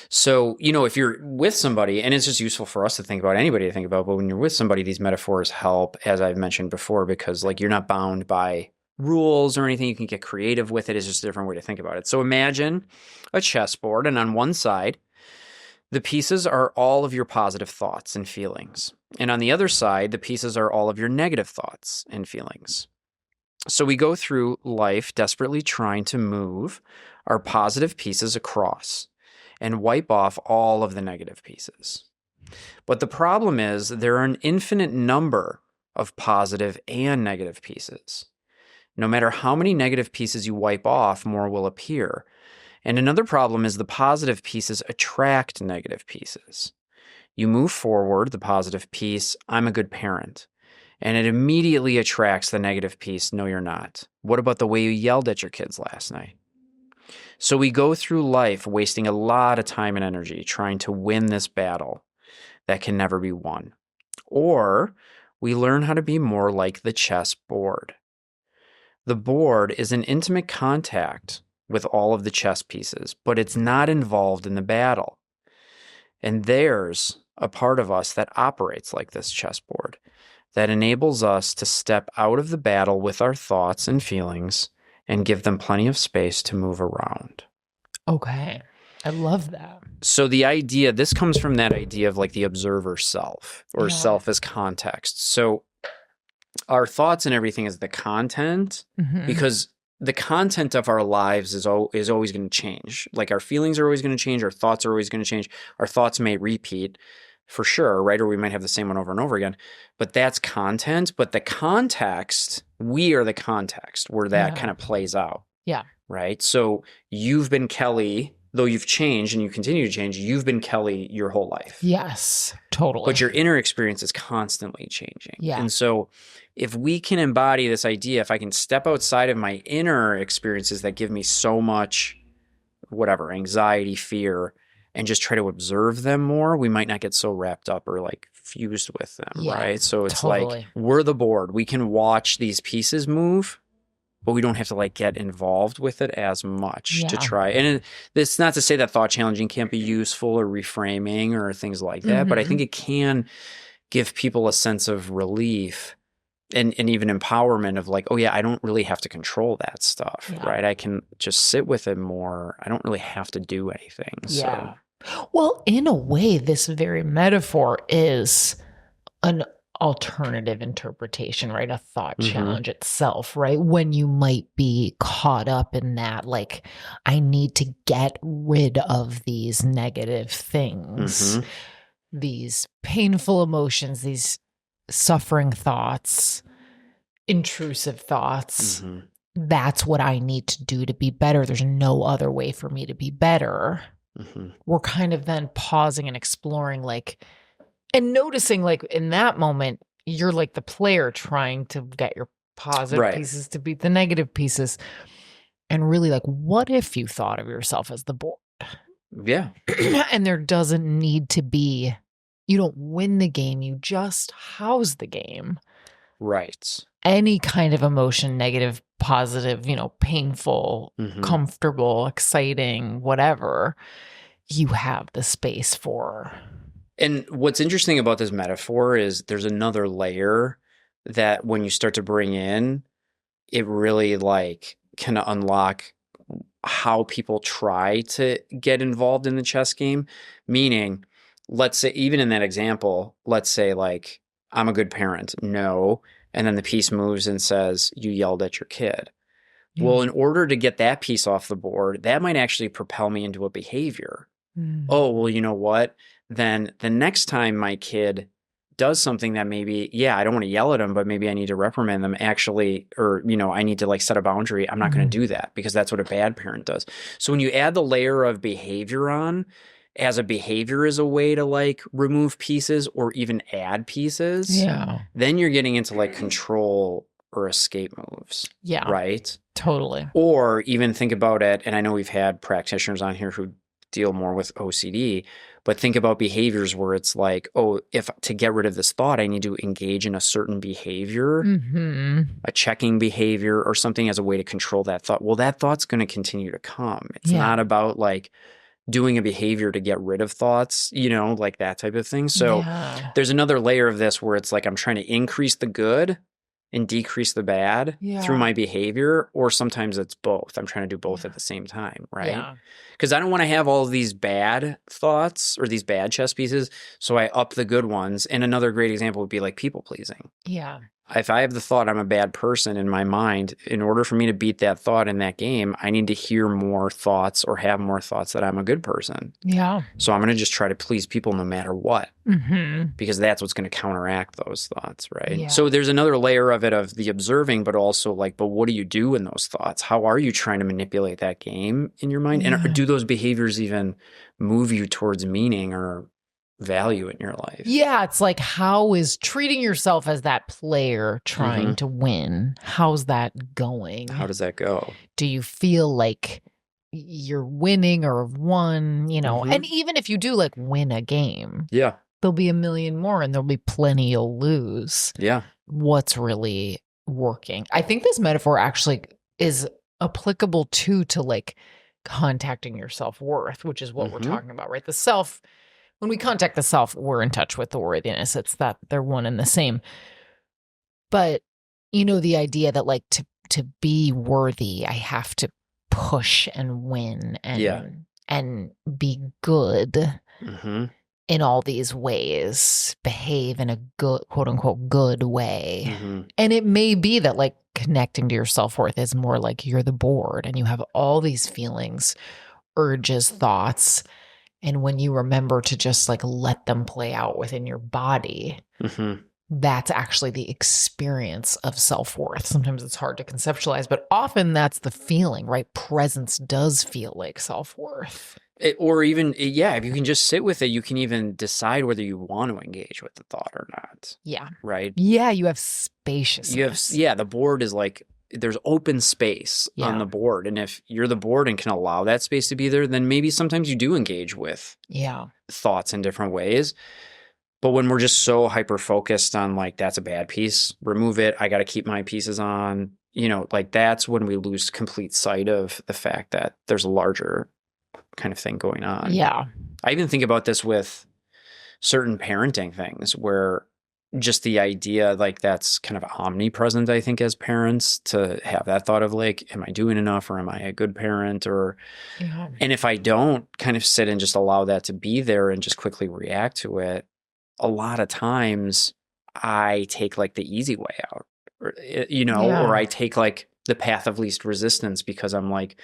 so, if you're with somebody, and it's just useful for us to think about, anybody to think about, but when you're with somebody, these metaphors help, as I've mentioned before, because like you're not bound by rules or anything. You can get creative with it. It's just a different way to think about it. So imagine a chessboard, and on one side, the pieces are all of your positive thoughts and feelings. And on the other side, the pieces are all of your negative thoughts and feelings. So we go through life desperately trying to move our positive pieces across and wipe off all of the negative pieces. But the problem is there are an infinite number of positive and negative pieces. No matter how many negative pieces you wipe off, more will appear. And another problem is the positive pieces attract negative pieces. You move forward, the positive piece, I'm a good parent. And it immediately attracts the negative piece, no, you're not. What about the way you yelled at your kids last night? So we go through life wasting a lot of time and energy trying to win this battle that can never be won. Or we learn how to be more like the chessboard. The board is an intimate contact with all of the chess pieces, but it's not involved in the battle. And there's a part of us that operates like this chessboard, that enables us to step out of the battle with our thoughts and feelings and give them plenty of space to move around. Okay. I love that. So this comes from that idea of like the observer self, or self as context. So our thoughts and everything is the content, because the content of our lives is always going to change. Like our feelings are always going to change. Our thoughts are always going to change. Our thoughts may repeat for sure, right? Or we might have the same one over and over again. But that's content. But the context, we are the context where that kind of plays out. Yeah. Right? So you've been Kelly, though you've changed and you continue to change, you've been Kelly your whole life. Yes, totally. But your inner experience is constantly changing. Yeah. And so if we can embody this idea, if I can step outside of my inner experiences that give me so much, anxiety, fear, and just try to observe them more, we might not get so wrapped up or like fused with them, right? So it's like we're the board. We can watch these pieces move, but we don't have to like get involved with it as much to try. And it's not to say that thought challenging can't be useful or reframing or things like that, but I think it can give people a sense of relief and even empowerment of like, oh yeah, I don't really have to control that stuff, right? I can just sit with it more. I don't really have to do anything. Yeah. Well, in a way, this very metaphor is an alternative interpretation, right? A thought challenge itself, right? When you might be caught up in that, like, I need to get rid of these negative things, these painful emotions, these suffering thoughts, intrusive thoughts. That's what I need to do to be better. There's no other way for me to be better. We're kind of then pausing and exploring, like, and noticing, like, in that moment, you're like the player trying to get your positive pieces to beat the negative pieces. And really, like, what if you thought of yourself as the board? Yeah. And there doesn't need to be, you don't win the game, you just house the game. Right. Any kind of emotion, negative, positive, painful, comfortable, exciting, whatever, you have the space for. And what's interesting about this metaphor is there's another layer that when you start to bring in, it really like can unlock how people try to get involved in the chess game. Meaning, let's say, even in that example, let's say like, I'm a good parent. No. And then the piece moves and says, you yelled at your kid. Well, in order to get that piece off the board, that might actually propel me into a behavior. Oh, well, you know what? Then the next time my kid does something that maybe, I don't want to yell at them, but maybe I need to reprimand them actually, or, I need to like set a boundary. I'm not going to do that because that's what a bad parent does. So when you add the layer of behavior on, as a behavior is a way to like remove pieces or even add pieces, then you're getting into like control or escape moves. Yeah. Right? Totally. Or even think about it, and I know we've had practitioners on here who deal more with OCD, But think about behaviors where it's like, oh, if to get rid of this thought, I need to engage in a certain behavior, a checking behavior or something as a way to control that thought. Well, that thought's going to continue to come. It's not about like doing a behavior to get rid of thoughts, you know, like that type of thing. So there's another layer of this where it's like I'm trying to increase the good and decrease the bad through my behavior, or sometimes it's both. I'm trying to do both at the same time, right? Because I don't want to have all of these bad thoughts or these bad chess pieces, so I up the good ones. And another great example would be like people pleasing. Yeah. If I have the thought I'm a bad person in my mind, in order for me to beat that thought in that game, I need to hear more thoughts or have more thoughts that I'm a good person. Yeah. So I'm going to just try to please people no matter what, because that's what's going to counteract those thoughts, right? Yeah. So there's another layer of it of the observing, but also like, but what do you do in those thoughts? How are you trying to manipulate that game in your mind? And do those behaviors even move you towards meaning or value in your life? Yeah, it's like, how is treating yourself as that player trying to win? How's that going? How does that go? Do you feel like you're winning or have won, you know? And even if you do like win a game, there'll be a million more and there'll be plenty you'll lose. Yeah. What's really working? I think this metaphor actually is applicable too to like contacting your self-worth, which is what we're talking about, right? The self. When we contact the self, we're in touch with the worthiness. It's that they're one and the same. But, you know, the idea that like to be worthy, I have to push and win and be good in all these ways, behave in a good, quote unquote, good way. And it may be that like connecting to your self-worth is more like you're the board and you have all these feelings, urges, thoughts. And when you remember to just like let them play out within your body, that's actually the experience of self-worth. Sometimes it's hard to conceptualize, but often that's the feeling, right? Presence does feel like self-worth. Or even, if you can just sit with it, you can even decide whether you want to engage with the thought or not. Yeah. Right? Yeah, you have spaciousness. The board is like, there's open space on the board. And if you're the board and can allow that space to be there, then maybe sometimes you do engage with thoughts in different ways. But when we're just so hyper-focused on like, that's a bad piece, remove it, I got to keep my pieces on, you know, like that's when we lose complete sight of the fact that there's a larger kind of thing going on. Yeah. I even think about this with certain parenting things where just the idea like that's kind of omnipresent, I think, as parents, to have that thought of like, am I doing enough or am I a good parent? Or, and if I don't kind of sit and just allow that to be there and just quickly react to it, a lot of times I take like the easy way out, or, you know, or I take like the path of least resistance because I'm like,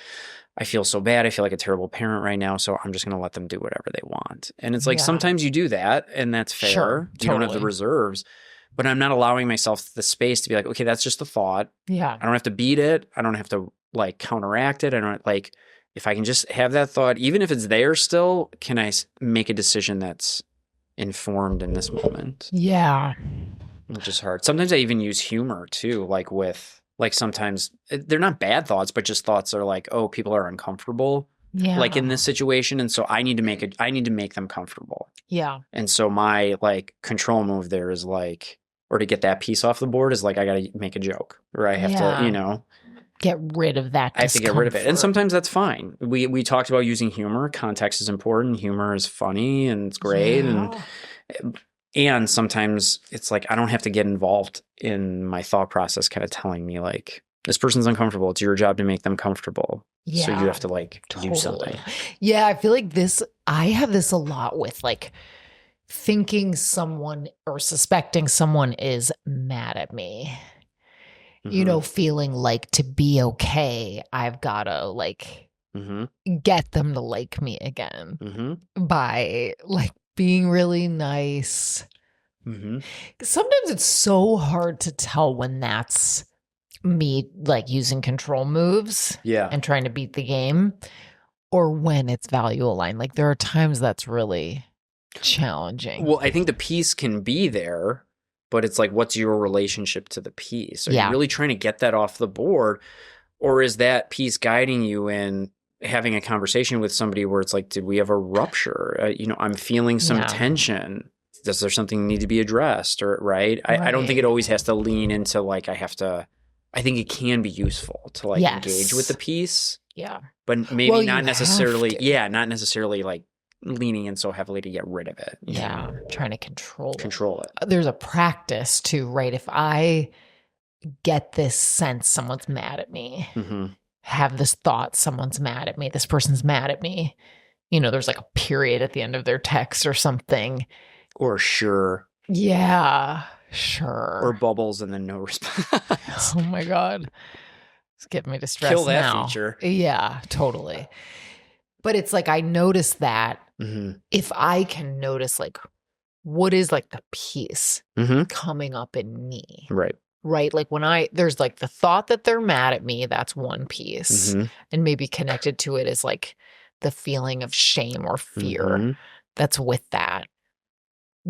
I feel so bad. I feel like a terrible parent right now. So I'm just going to let them do whatever they want. And it's like, sometimes you do that and that's fair. Sure, you don't have the reserves, but I'm not allowing myself the space to be like, okay, that's just a thought. Yeah. I don't have to beat it. I don't have to like counteract it. I don't like, if I can just have that thought, even if it's there still, can I make a decision that's informed in this moment? Yeah. Which is hard. Sometimes I even use humor too, like with, like sometimes they're not bad thoughts, but just thoughts are like, oh, people are uncomfortable, like in this situation, and so I need to make them comfortable. Yeah. And so my like control move there is like, or to get that piece off the board is like, I got to make a joke, or I have to, you know, get rid of that. I have to get rid of it, and sometimes that's fine. We talked about using humor. Context is important. Humor is funny and it's great, and sometimes it's like I don't have to get involved in my thought process kind of telling me like, this person's uncomfortable. It's your job to make them comfortable. Yeah, so you have to like do something. Yeah, I feel like I have this a lot with like thinking someone or suspecting someone is mad at me. You know, feeling like to be okay, I've got to like get them to like me again by like being really nice. Sometimes it's so hard to tell when that's me like using control moves and trying to beat the game, or when it's value aligned. Like there are times that's really challenging. Well, I think the piece can be there, but it's like, what's your relationship to the piece? Are you really trying to get that off the board? Or is that piece guiding you in having a conversation with somebody where it's like, did we have a rupture? I'm feeling some tension. Does there something need to be addressed? Or right? I don't think it always has to lean into like I think it can be useful to like engage with the piece. Yeah. But maybe not necessarily like leaning in so heavily to get rid of it. Yeah. Trying to control it. There's a practice too, right? If I get this sense someone's mad at me, have this thought someone's mad at me, this person's mad at me, there's like a period at the end of their text or something. Or sure. Yeah, sure. Or bubbles and then no response. Oh my God. It's getting me distressed Kill that now. feature. Yeah, totally. But it's like I notice that if I can notice like what is like the piece coming up in me. Right? Like when there's like the thought that they're mad at me, that's one piece. And maybe connected to it is like the feeling of shame or fear that's with that.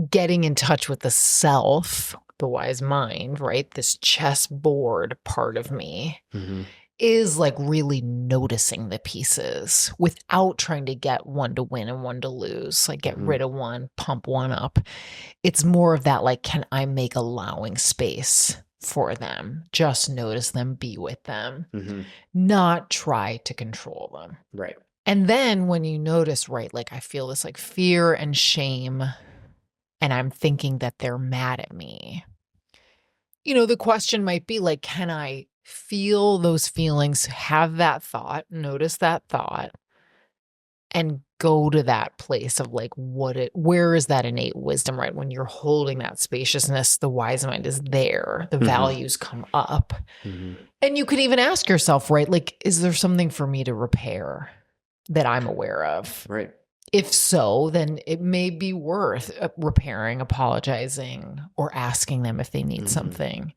Getting in touch with the self, the wise mind, right? This chessboard part of me is like really noticing the pieces without trying to get one to win and one to lose, like get rid of one, pump one up. It's more of that, like, can I make allowing space for them? Just notice them, be with them, not try to control them. Right. And then when you notice, right, like I feel this like fear and shame, and I'm thinking that they're mad at me. The question might be like, can I feel those feelings, have that thought, notice that thought, and go to that place of like, where is that innate wisdom, right? When you're holding that spaciousness, the wise mind is there, the values come up. And you could even ask yourself, right? Like, is there something for me to repair that I'm aware of? Right. If so, then it may be worth repairing, apologizing, or asking them if they need something.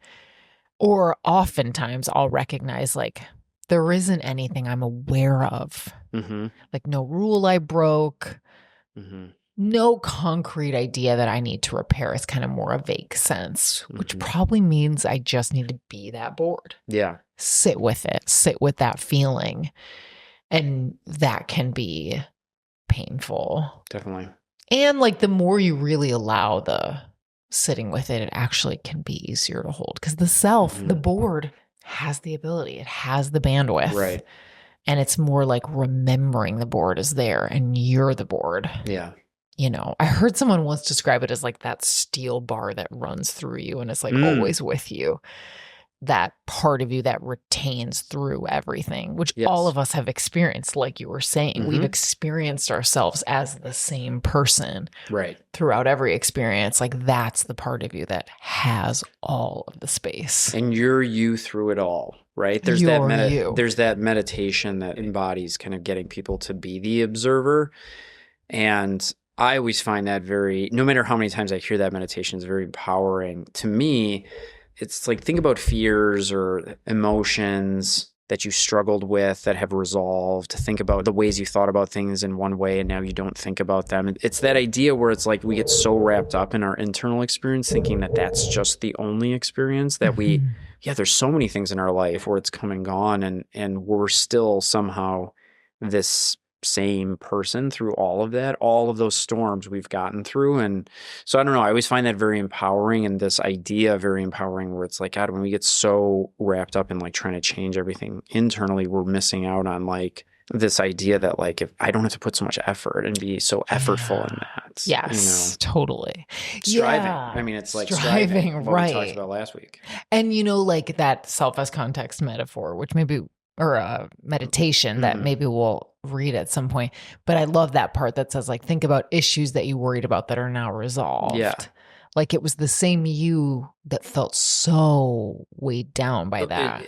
Or oftentimes I'll recognize like there isn't anything I'm aware of. Like no rule I broke, no concrete idea that I need to repair. It's kind of more a vague sense, which probably means I just need to be that bored. Yeah. Sit with it, sit with that feeling. And that can be painful. Definitely. And like the more you really allow the sitting with it, it actually can be easier to hold because the self, the board has the ability, it has the bandwidth. Right. And it's more like remembering the board is there and you're the board. Yeah. I heard someone once describe it as like that steel bar that runs through you and it's like always with you. That part of you that retains through everything, which all of us have experienced, like you were saying. We've experienced ourselves as the same person throughout every experience. Like that's the part of you that has all of the space. And you're you through it all, right? There's that meditation that embodies kind of getting people to be the observer. And I always find that no matter how many times I hear that meditation, is very empowering. To me, it's like, think about fears or emotions that you struggled with that have resolved. Think about the ways you thought about things in one way and now you don't think about them. It's that idea where it's like we get so wrapped up in our internal experience thinking that that's just the only experience that there's so many things in our life where it's come and gone and we're still somehow this same person through all of that, all of those storms we've gotten through. And so I don't know, I always find that very empowering and this idea very empowering where it's like, God, when we get so wrapped up in like trying to change everything internally, we're missing out on like this idea that like, if I don't have to put so much effort and be so effortful in that. Yes, totally. Striving. I mean, it's like striving what we talked about last week. And like that self as context metaphor, which maybe or a meditation that maybe we'll read at some point. But I love that part that says like, think about issues that you worried about that are now resolved. Yeah. Like it was the same you that felt so weighed down by that.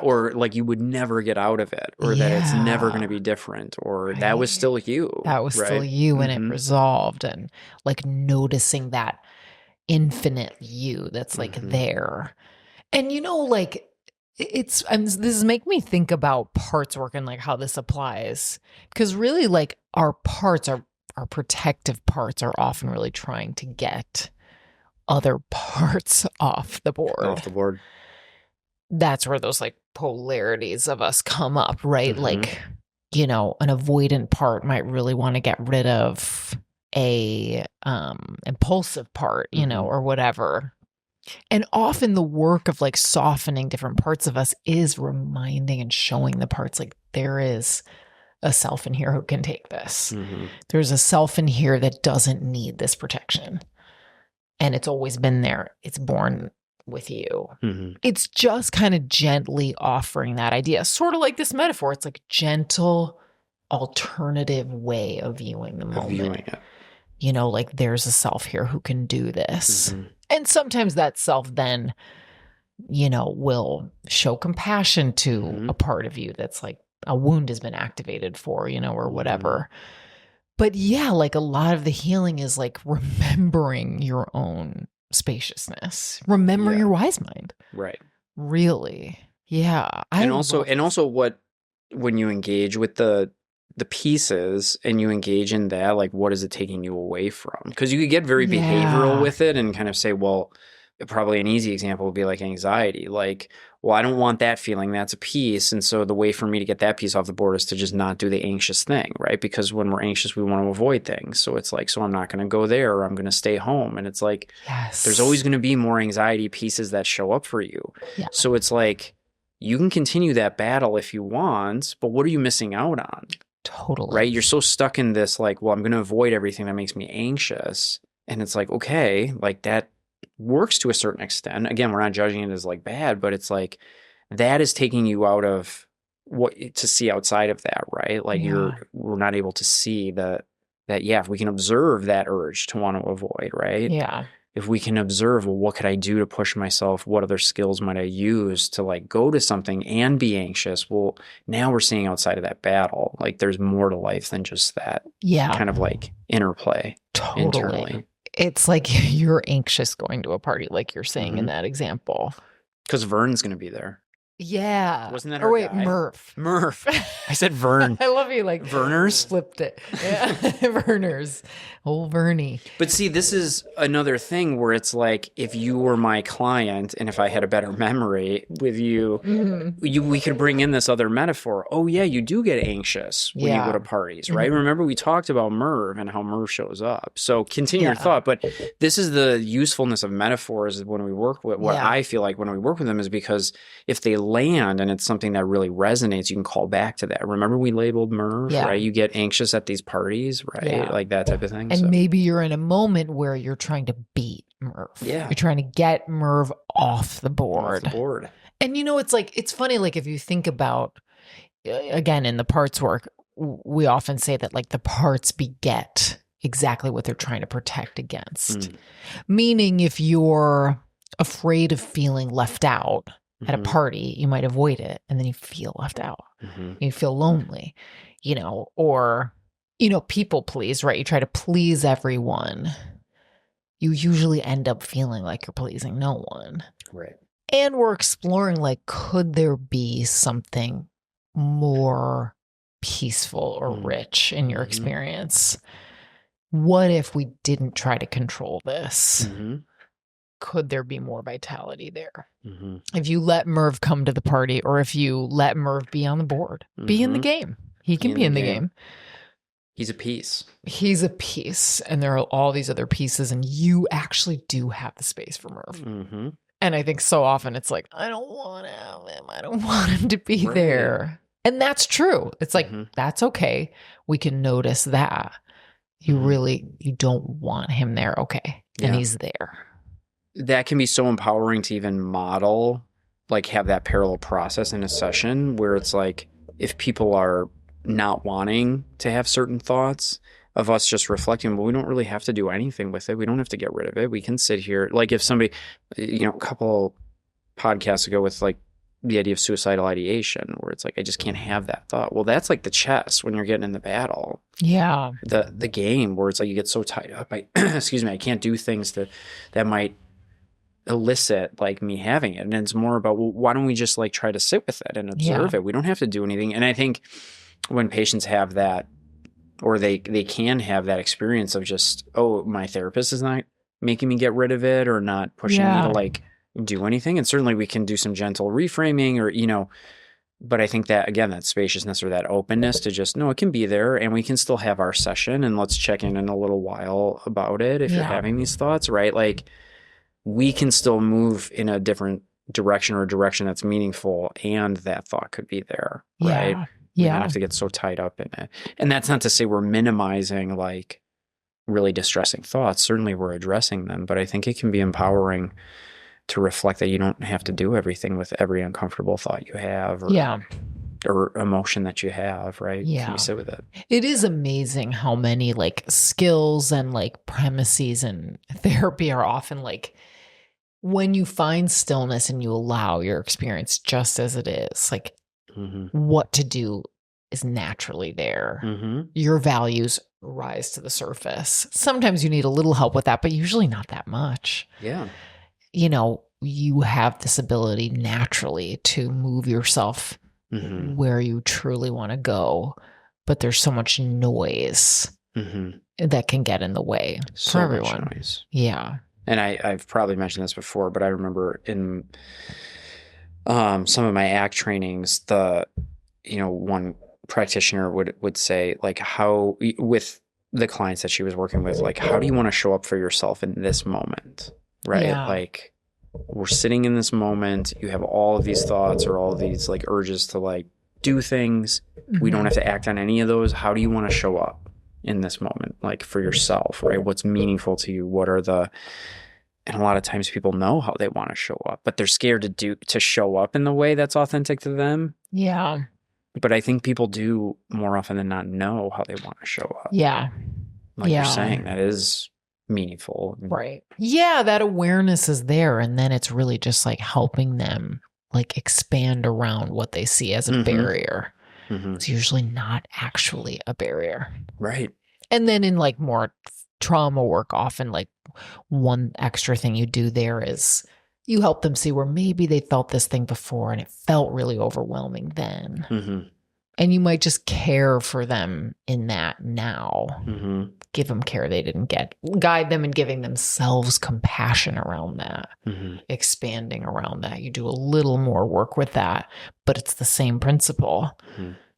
Or like you would never get out of it or that it's never going to be different or that was still you. That was still you and it resolved and like noticing that infinite you that's like there. And like, this is making me think about parts work and like how this applies because really like our parts our protective parts are often really trying to get other parts off the board. That's where those like polarities of us come up, right? Like you know, an avoidant part might really want to get rid of a impulsive part, you know, or whatever. And often the work of like softening different parts of us is reminding and showing the parts like there is a self in here who can take this. There's a self in here that doesn't need this protection. And it's always been there. It's born with you. It's just kind of gently offering that idea, sort of like this metaphor. It's like a gentle alternative way of viewing the moment. You know, like there's a self here who can do this. And sometimes that self then, you know, will show compassion to a part of you that's like a wound has been activated for, you know, or whatever. But yeah, like a lot of the healing is like remembering your own spaciousness. Remember your wise mind. Right. Really. Yeah. And also what, when you engage with the pieces and you engage in that, like what is it taking you away from? Because you could get very behavioral with it and kind of say, well, probably an easy example would be like anxiety. Like, well, I don't want that feeling. That's a piece. And so the way for me to get that piece off the board is to just not do the anxious thing, right? Because when we're anxious, we want to avoid things. So it's like, so I'm not going to go there or I'm going to stay home. And it's like, there's always going to be more anxiety pieces that show up for you. So it's like, you can continue that battle if you want, but what are you missing out on? Totally. Right? You're so stuck in this, like, well, I'm going to avoid everything that makes me anxious. And it's like, okay, like that works to a certain extent. Again, we're not judging it as like bad, but it's like that is taking you out of what to see outside of that, right? Like we're not able to see that, if we can observe that urge to want to avoid, right? Yeah. If we can observe, well, what could I do to push myself? What other skills might I use to like go to something and be anxious? Well, now we're seeing outside of that battle. Like there's more to life than just that kind of like interplay internally. It's like you're anxious going to a party, like you're saying in that example. Because Vern's going to be there. Yeah. Wasn't that our guy? Murph. I said Vern. I love you like Verners. Flipped it. Yeah. Verners. Old Vernie. But see, this is another thing where it's like, if you were my client and if I had a better memory with you, we could bring in this other metaphor. Oh yeah, you do get anxious when you go to parties, right? Remember we talked about Merv and how Merv shows up. So continue your thought, but this is the usefulness of metaphors when we work with, what I feel like when we work with them is because if they land and it's something that really resonates, you can call back to that. Remember we labeled Merv, right? You get anxious at these parties, right? Like that type of thing. And maybe you're in a moment where you're trying to beat Merv. Yeah. You're trying to get Merv off the board. And you know, it's like, it's funny, like if you think about, again, in the parts work, we often say that like the parts beget exactly what they're trying to protect against. Meaning if you're afraid of feeling left out at a party, you might avoid it and then you feel left out. You feel lonely, you know, or, you know, people please, right? You try to please everyone. You usually end up feeling like you're pleasing no one. Right. And we're exploring like, could there be something more peaceful or rich in your experience? What if we didn't try to control this? Could there be more vitality there? If you let Merv come to the party, or if you let Merv be on the board, be in the game. He can be in the game. He's a piece. He's a piece. And there are all these other pieces, and you actually do have the space for Merv. And I think so often it's like, I don't want to have him. I don't want him to be there. And that's true. It's like, that's okay. We can notice that. You don't want him there. Okay. And he's there. That can be so empowering to even model, like have that parallel process in a session where it's like, if people are not wanting to have certain thoughts, of us just reflecting, well, we don't really have to do anything with it. We don't have to get rid of it. We can sit here. Like if somebody, you know, a couple podcasts ago with like the idea of suicidal ideation, where it's like, I just can't have that thought. Well, that's like the chess when you're getting in the battle. Yeah. The game where it's like you get so tied up. Excuse me, I can't do things that might elicit like me having it. And it's more about, well, why don't we just like try to sit with it and observe it? We don't have to do anything. And I think when patients have that, or they can have that experience of just, oh, my therapist is not making me get rid of it or not pushing me to like do anything. And certainly we can do some gentle reframing or, you know, But I think that, again, that spaciousness or that openness to just, no, it can be there and we can still have our session and let's check in a little while about it if you're having these thoughts, right? Like, we can still move in a different direction or a direction that's meaningful and that thought could be there, right? We don't have to get so tied up in it. And that's not to say we're minimizing like really distressing thoughts. Certainly we're addressing them, but I think it can be empowering to reflect that you don't have to do everything with every uncomfortable thought you have or emotion that you have, right? Yeah. Can you sit with it? It is amazing how many like skills and like premises in therapy are often like when you find stillness and you allow your experience just as it is, like what to do is naturally there. Your values rise to the surface. Sometimes you need a little help with that, but usually not that much. Yeah. You know, you have this ability naturally to move yourself where you truly want to go, but there's so much noise that can get in the way for everyone. Much noise. Yeah. And I've probably mentioned this before, but I remember in some of my ACT trainings, one practitioner would say, like, how, with the clients that she was working with, like, how do you want to show up for yourself in this moment? Right. Yeah. Like, we're sitting in this moment. You have all of these thoughts or all of these like urges to like do things. We don't have to act on any of those. How do you want to show up in this moment? Like for yourself, right? What's meaningful to you? And a lot of times people know how they want to show up, but they're scared to show up in the way that's authentic to them. Yeah. But I think people do more often than not know how they want to show up. Yeah. Like you're saying, that is meaningful. Right. Yeah, that awareness is there. And then it's really just like helping them like expand around what they see as a barrier. It's usually not actually a barrier. Right. And then in like more trauma work, often like one extra thing you do there is you help them see where maybe they felt this thing before and it felt really overwhelming then. And you might just care for them in that now. Give them care they didn't get. Guide them in giving themselves compassion around that. Expanding around that. You do a little more work with that, but it's the same principle.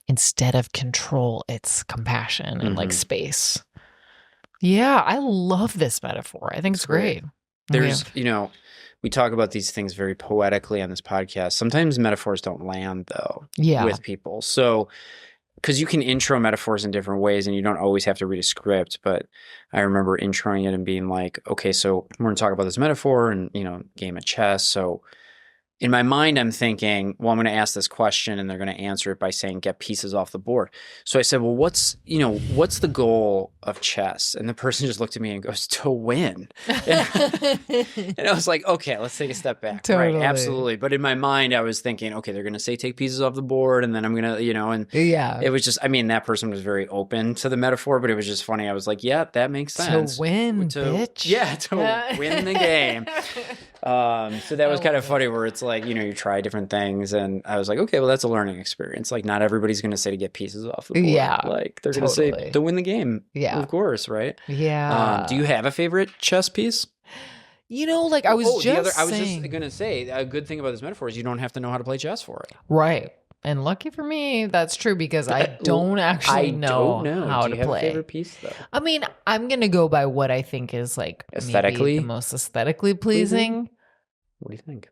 Instead of control, it's compassion and like space. Yeah, I love this metaphor. I think it's great. There's, we talk about these things very poetically on this podcast. Sometimes metaphors don't land, though, with people. So, because you can intro metaphors in different ways and you don't always have to read a script. But I remember introing it and being like, okay, so we're going to talk about this metaphor and, game of chess. So in my mind, I'm thinking, well, I'm going to ask this question and they're going to answer it by saying, get pieces off the board. So I said, well, what's the goal of chess? And the person just looked at me and goes, to win. And I was like, okay, let's take a step back. Totally. Right, absolutely. But in my mind, I was thinking, okay, they're going to say, take pieces off the board. And then I'm going to, and it was just, that person was very open to the metaphor, but it was just funny. I was like, yeah, that makes sense. To win, bitch. Yeah, to win the game. So that was kind of funny where it's like, you try different things and I was like, okay, well, that's a learning experience. Like not everybody's going to say to get pieces off the board. Yeah. Like they're going to say to win the game. Yeah. Of course. Right. Yeah. Do you have a favorite chess piece? I was just going to say a good thing about this metaphor is you don't have to know how to play chess for it. Right. And lucky for me, that's true because I don't actually know how to play. Do you have a favorite piece, though? I'm going to go by what I think is like aesthetically the most aesthetically pleasing. What do you think?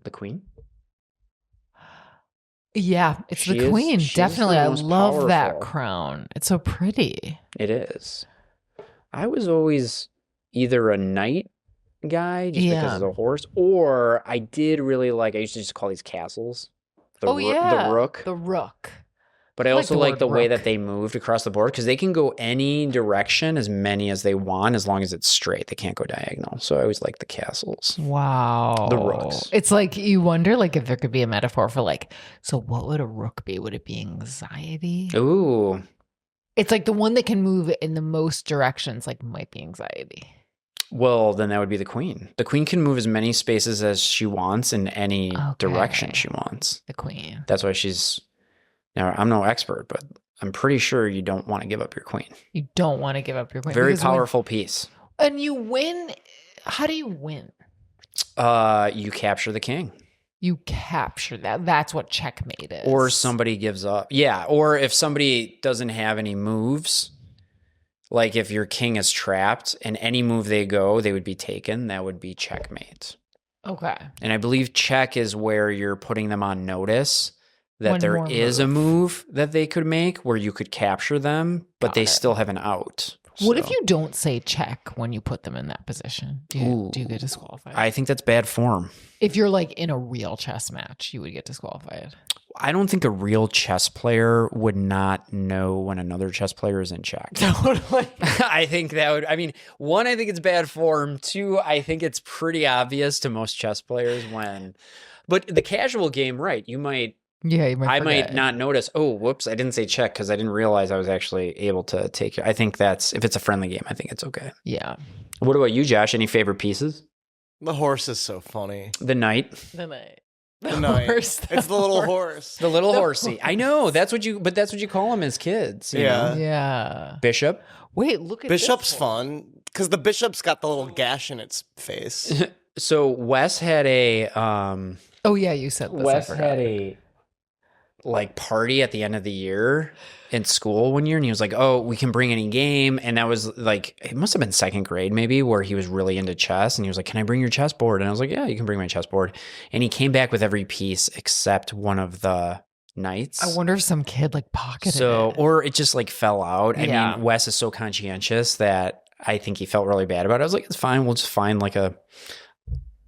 The queen? Yeah, it's the queen. Definitely. I love that crown. It's so pretty. It is. I was always either a knight guy just because of the horse, or I did really I used to just call these castles. The rook. The rook. But I also like the way that they moved across the board because they can go any direction, as many as they want, as long as it's straight. They can't go diagonal. So I always like the castles. Wow. The rooks. It's like you wonder if there could be a metaphor for so what would a rook be? Would it be anxiety? Ooh. It's like the one that can move in the most directions, might be anxiety. Well, then that would be the queen. The queen can move as many spaces as she wants in any direction she wants. The queen. That's why she's... Now, I'm no expert, but I'm pretty sure you don't want to give up your queen. You don't want to give up your queen. Very powerful piece. And you win. How do you win? You capture the king. You capture that. That's what checkmate is. Or somebody gives up. Yeah. Or if somebody doesn't have any moves, like if your king is trapped and any move they go, they would be taken. That would be checkmate. Okay. And I believe check is where you're putting them on notice that One there more is a move that they could make where you could capture them, but Got they it. still have an out. What if So, you don't say check when you put them in that position? Do you get disqualified? I think that's bad form. If you're like in a real chess match, you would get disqualified. I don't think a real chess player would not know when another chess player is in check. Totally. I think that would, I mean, one, I think it's bad form. Two, I think it's pretty obvious to most chess players when, but the casual game, right, you might, Yeah, you might I forget. might not notice, oh, whoops, I didn't say check because I didn't realize I was actually able to take it. I think that's, if it's a friendly game, I think it's okay. Yeah. What about you, Josh? Any favorite pieces? The horse is so funny. The knight. The knight. The knight. horse, It's the little horse. The little horsey. I know. That's what you call them as kids. You Yeah. know? Yeah. Bishop. Wait, look at Bishop's this fun because the bishop's got the little gash in its face. So Wes had a, Oh yeah, you said this. Wes I forgot. had a like party at the end of the year in school one year, and he was like, oh, we can bring any game. And that was like, it must have been second grade maybe, where he was really into chess, and he was like, can I bring your chessboard? And I was like, yeah, you can bring my chessboard. And he came back with every piece except one of the knights. I wonder if some kid like pocketed So, it. or it just like fell out. I Yeah. mean, Wes is so conscientious that I think he felt really bad about it. I was like, it's fine. We'll just find like a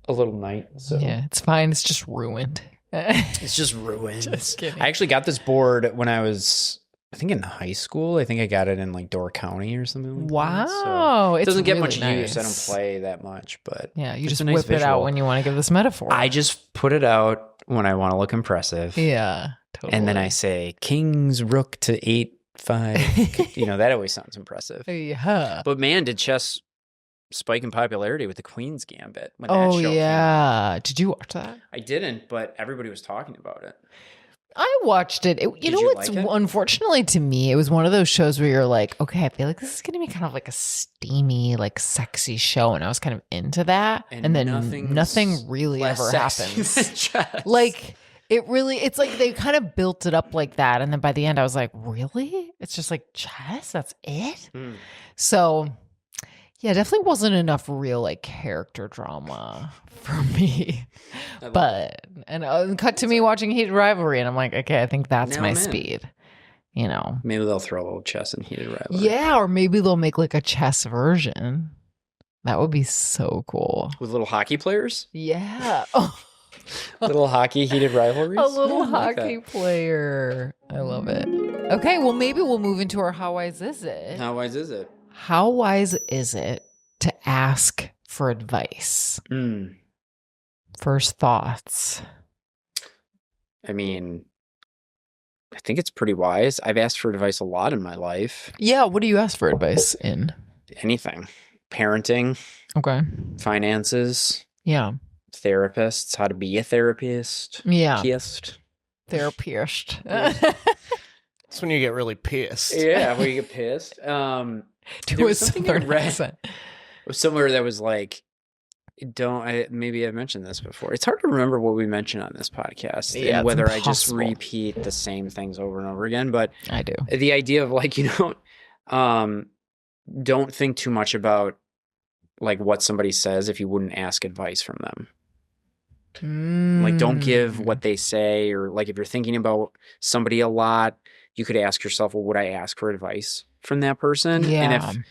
little knight. So Yeah, it's fine. It's just ruined. it's just ruined. Just kidding. I actually got this board when I was, I think in high school. I think I got it in like Door County or something like that. So Wow. it It's doesn't get really much use. I don't nice. play that much, but Yeah, you it's just a nice whip it out visual. when you want to give this metaphor. I just put it out when I want to look impressive. Yeah, totally. And then I say, King's Rook to 8-5. You know, that always sounds impressive. Yeah. But man, did chess spike in popularity with the Queen's Gambit when that Oh show came out. yeah. Did you watch that? I didn't, but everybody was talking about it. I watched it. You Did know you what's like it? unfortunately to me, it was one of those shows where you're like, okay, I feel like this is going to be kind of like a steamy, like sexy show, and I was kind of into that, and then nothing really less ever sexy happens. than chess. Like it's like they kind of built it up like that, and then by the end, I was like, really? It's just like chess? That's it? Hmm. So. Yeah, definitely wasn't enough real like character drama for me. I love But and cut to me watching Heated Rivalry, and I'm like, okay, I think that's Now my I'm in. speed. You know? Maybe they'll throw a little chess and Heated Rivalry. Yeah, or maybe they'll make like a chess version. That would be so cool. With little hockey players? Yeah. Oh, Little hockey Heated Rivalries? a little Yeah, I like hockey that. player. I love it. Okay, well maybe we'll move into our How Wise Is It? How wise is it? How wise is it to ask for advice? Mm. First thoughts. I mean, I think it's pretty wise. I've asked for advice a lot in my life. Yeah, what do you ask for advice in? Anything. Parenting, Okay. finances, Yeah. therapists, how to be a therapist. Yeah. Kissed. Therapist. That's when you get really pissed. Yeah, where you get pissed. There Do a was something I southern read. accent. Somewhere that was like, maybe I've mentioned this before. It's hard to remember what we mentioned on this podcast Yeah, and it's whether I just impossible. repeat the same things over and over again. But I do. the idea of like, don't think too much about like what somebody says if you wouldn't ask advice from them. Like, don't give what they say, or like if you're thinking about somebody a lot, you could ask yourself, well, would I ask for advice from that person? Yeah. And if,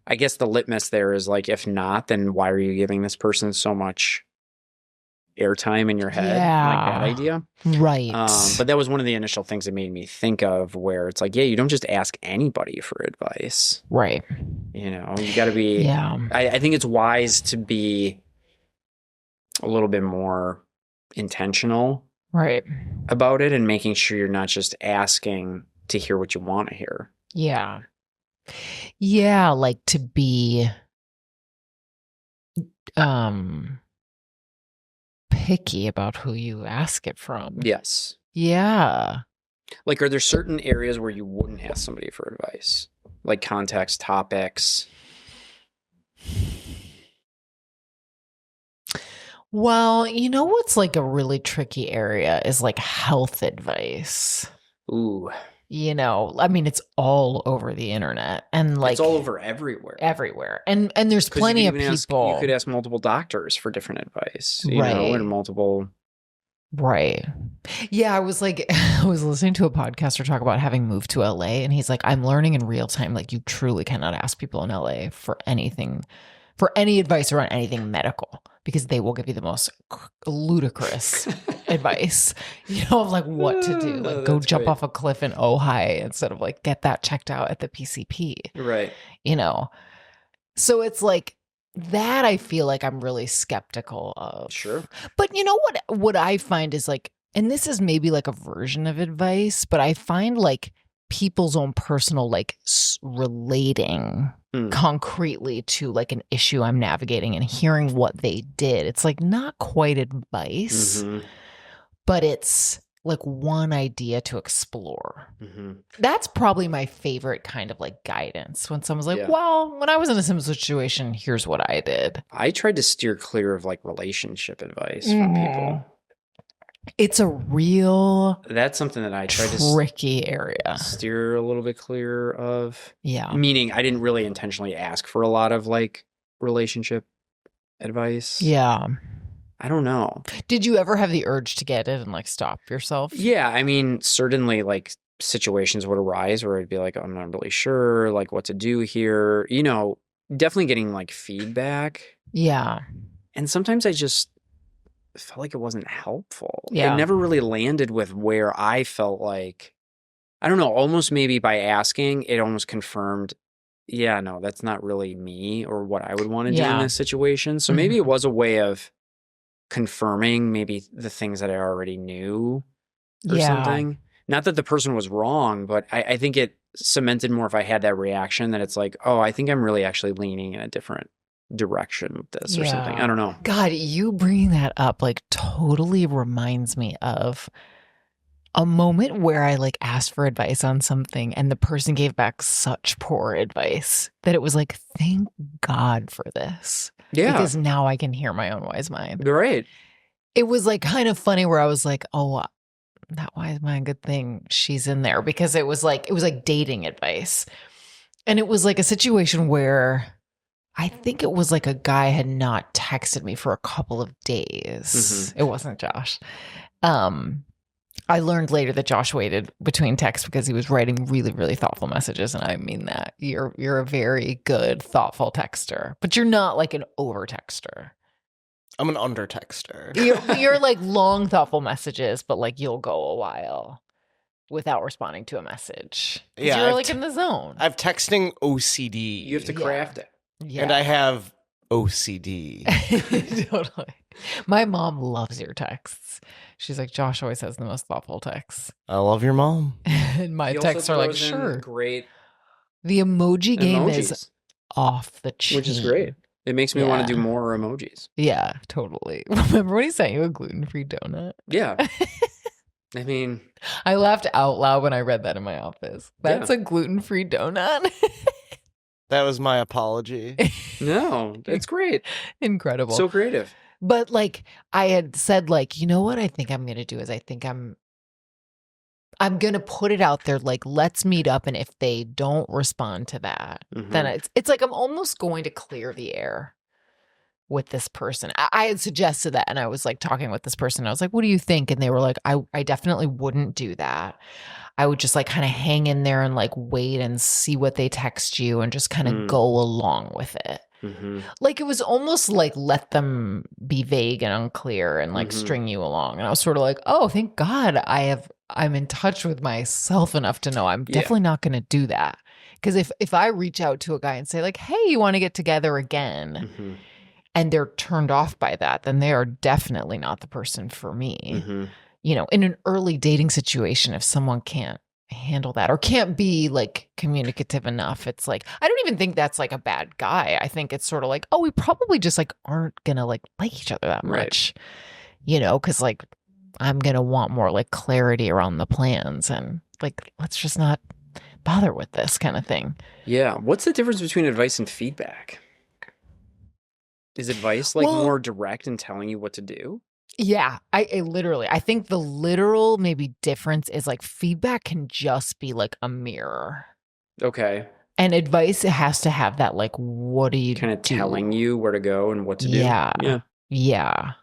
I guess the litmus there is like, if not, then why are you giving this person so much airtime in your head? Like that Yeah. idea. Right. But that was one of the initial things that made me think of, where it's like, yeah, you don't just ask anybody for advice. right. You know, you got to be, Yeah. I think it's wise to be a little bit more intentional Right. about it and making sure you're not just asking to hear what you want to hear. Yeah. Yeah, like to be picky about who you ask it from. Yes. Yeah. Like, are there certain areas where you wouldn't ask somebody for advice? Like context, topics? Well, you know what's like a really tricky area is like health advice. Ooh. You know, I mean, it's all over the internet and like it's all over everywhere. And there's plenty of people. You could ask multiple doctors for different advice, you Right. know, and multiple. Right. Yeah, I was listening to a podcaster talk about having moved to LA, and he's like, I'm learning in real time, like you truly cannot ask people in LA for anything, for any advice around anything medical, because they will give you the most ludicrous advice, you know, of like what to do, like go jump off a cliff in Ojai instead of like get that checked out at the PCP. Right. You know, so it's like, that I feel like I'm really skeptical of. Sure. But you know what I find is like, and this is maybe like a version of advice, but I find like people's own personal like relating concretely to like an issue I'm navigating and hearing what they did. It's like not quite advice, but it's like one idea to explore. That's probably my favorite kind of like guidance when someone's like, well, when I was in a similar situation, here's what I did. I tried to steer clear of like relationship advice from people. It's a real that's something that I tried tricky area. Steer a little bit clear of. Yeah. Meaning I didn't really intentionally ask for a lot of like relationship advice. Yeah. I don't know. Did you ever have the urge to get it and like stop yourself? Yeah, I mean, certainly like situations would arise where I'd be like, I'm not really sure like what to do here. You know, definitely getting like feedback. Yeah. And sometimes I just felt like it wasn't helpful. Yeah. It never really landed with where I felt like, I don't know, almost maybe by asking, it almost confirmed, yeah, no, that's not really me or what I would want to do in this situation. So maybe it was a way of confirming maybe the things that I already knew or something. Not that the person was wrong, but I think it cemented more if I had that reaction that it's like, oh, I think I'm really actually leaning in a different direction with this or something. I don't know. God, you bringing that up like totally reminds me of a moment where I like asked for advice on something and the person gave back such poor advice that it was like, thank God for this. Yeah. Because now I can hear my own wise mind. Right. It was like kind of funny where I was like, oh, that wise mind, good thing she's in there, because it was like dating advice. And it was like a situation where I think it was like a guy had not texted me for a couple of days. It wasn't Josh. I learned later that Josh waited between texts because he was writing really, really thoughtful messages. And I mean that. You're a very good, thoughtful texter, but you're not like an over texter. I'm an under texter. You're like long, thoughtful messages, but like you'll go a while without responding to a message. Yeah. You're like in the zone. I have texting OCD. You have to craft it. Yeah. And I have OCD. Totally. My mom loves your texts. She's like, Josh always has the most thoughtful texts. I love your mom. And my texts are like, sure. Great. The emoji game is off the chain. Which is great. It makes me want to do more emojis. Yeah, totally. Remember when he sent you a gluten-free donut? Yeah. I mean, I laughed out loud when I read that in my office. That's a gluten-free donut. That was my apology. No, it's great. Incredible. So creative. But like I had said, like, you know what I think I'm going to do is I think I'm going to put it out there. Like, let's meet up. And if they don't respond to that, then it's like, I'm almost going to clear the air with this person. I had suggested that. And I was like talking with this person. I was like, what do you think? And they were like, I definitely wouldn't do that. I would just like kind of hang in there and like wait and see what they text you and just kind of go along with it. Like it was almost like let them be vague and unclear and like string you along. And I was sort of like, oh, thank God I'm in touch with myself enough to know I'm definitely not going to do that. Because if I reach out to a guy and say like, hey, you want to get together again? And they're turned off by that, then they are definitely not the person for me. You know, in an early dating situation, if someone can't handle that or can't be like communicative enough, it's like, I don't even think that's like a bad guy. I think it's sort of like, oh, we probably just like aren't gonna like each other that much, you know, because like I'm gonna want more like clarity around the plans and like let's just not bother with this kind of thing. Yeah. What's the difference between advice and feedback? Is advice like more direct in telling you what to do? Yeah, I literally, I think the literal maybe difference is like feedback can just be like a mirror. Okay. And advice has to have that like, what do you kind of telling you where to go and what to do? Yeah.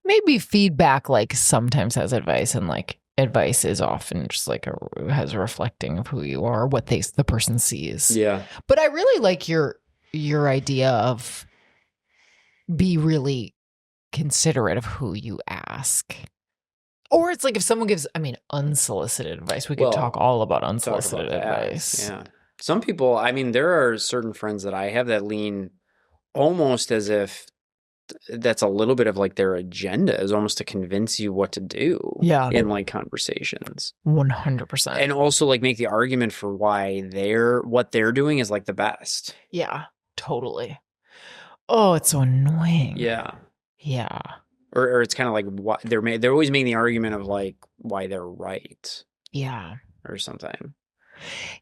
Maybe feedback like sometimes has advice, and like advice is often just like has a reflecting of who you are, what the person sees. Yeah. But I really like your idea of be really considerate of who you ask. Or it's like if someone gives, unsolicited advice. We could talk all about unsolicited advice. Yeah. Some people, there are certain friends that I have that lean almost as if that's a little bit of like their agenda is almost to convince you what to do in like conversations. 100%. And also like make the argument for why what they're doing is like the best. Yeah, totally. Oh, it's so annoying. Yeah. Yeah. Or it's kind of like what they're always making the argument of like why they're right. Yeah. Or something.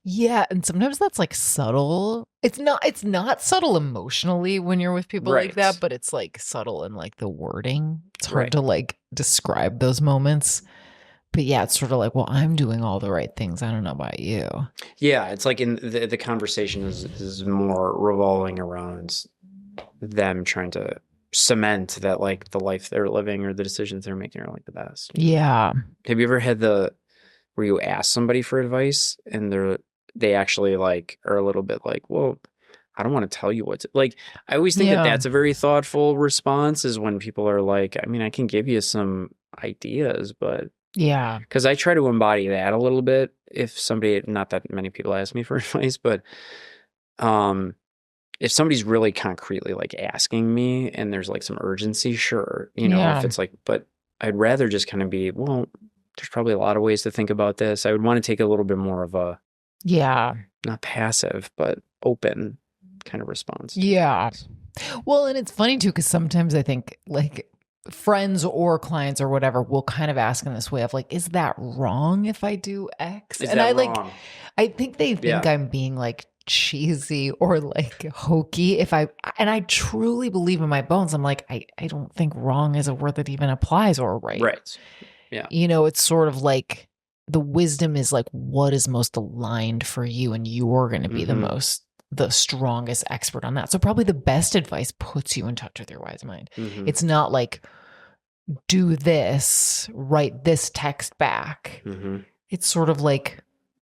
Yeah, and sometimes that's like subtle. It's not subtle emotionally when you're with people like that, but it's like subtle in like the wording. It's hard to like describe those moments. But yeah, it's sort of like, well, I'm doing all the right things. I don't know about you. Yeah, it's like in the conversation is more revolving around them trying to cement that like the life they're living or the decisions they're making are like the best. Yeah. Have you ever had where you ask somebody for advice and they actually like are a little bit like, well, I don't want to tell you what to like. I always think that's a very thoughtful response is when people are like, I can give you some ideas, but yeah, because I try to embody that a little bit. If somebody, not that many people ask me for advice, but if somebody's really concretely like asking me and there's like some urgency, sure, if it's like, but I'd rather just kind of be, well, there's probably a lot of ways to think about this. I would want to take a little bit more of a, not passive, but open kind of response. Yeah. Well, and it's funny too, because sometimes I think like friends or clients or whatever will kind of ask in this way of like, is that wrong if I do X? Is that wrong? I think they think I'm being like cheesy or like hokey and I truly believe in my bones. I'm like, I don't think wrong is a word that even applies or right. Right. Yeah. It's sort of like the wisdom is like what is most aligned for you, and you're going to be the strongest expert on that. So probably the best advice puts you in touch with your wise mind. Mm-hmm. It's not like do this, write this text back. Mm-hmm. It's sort of like,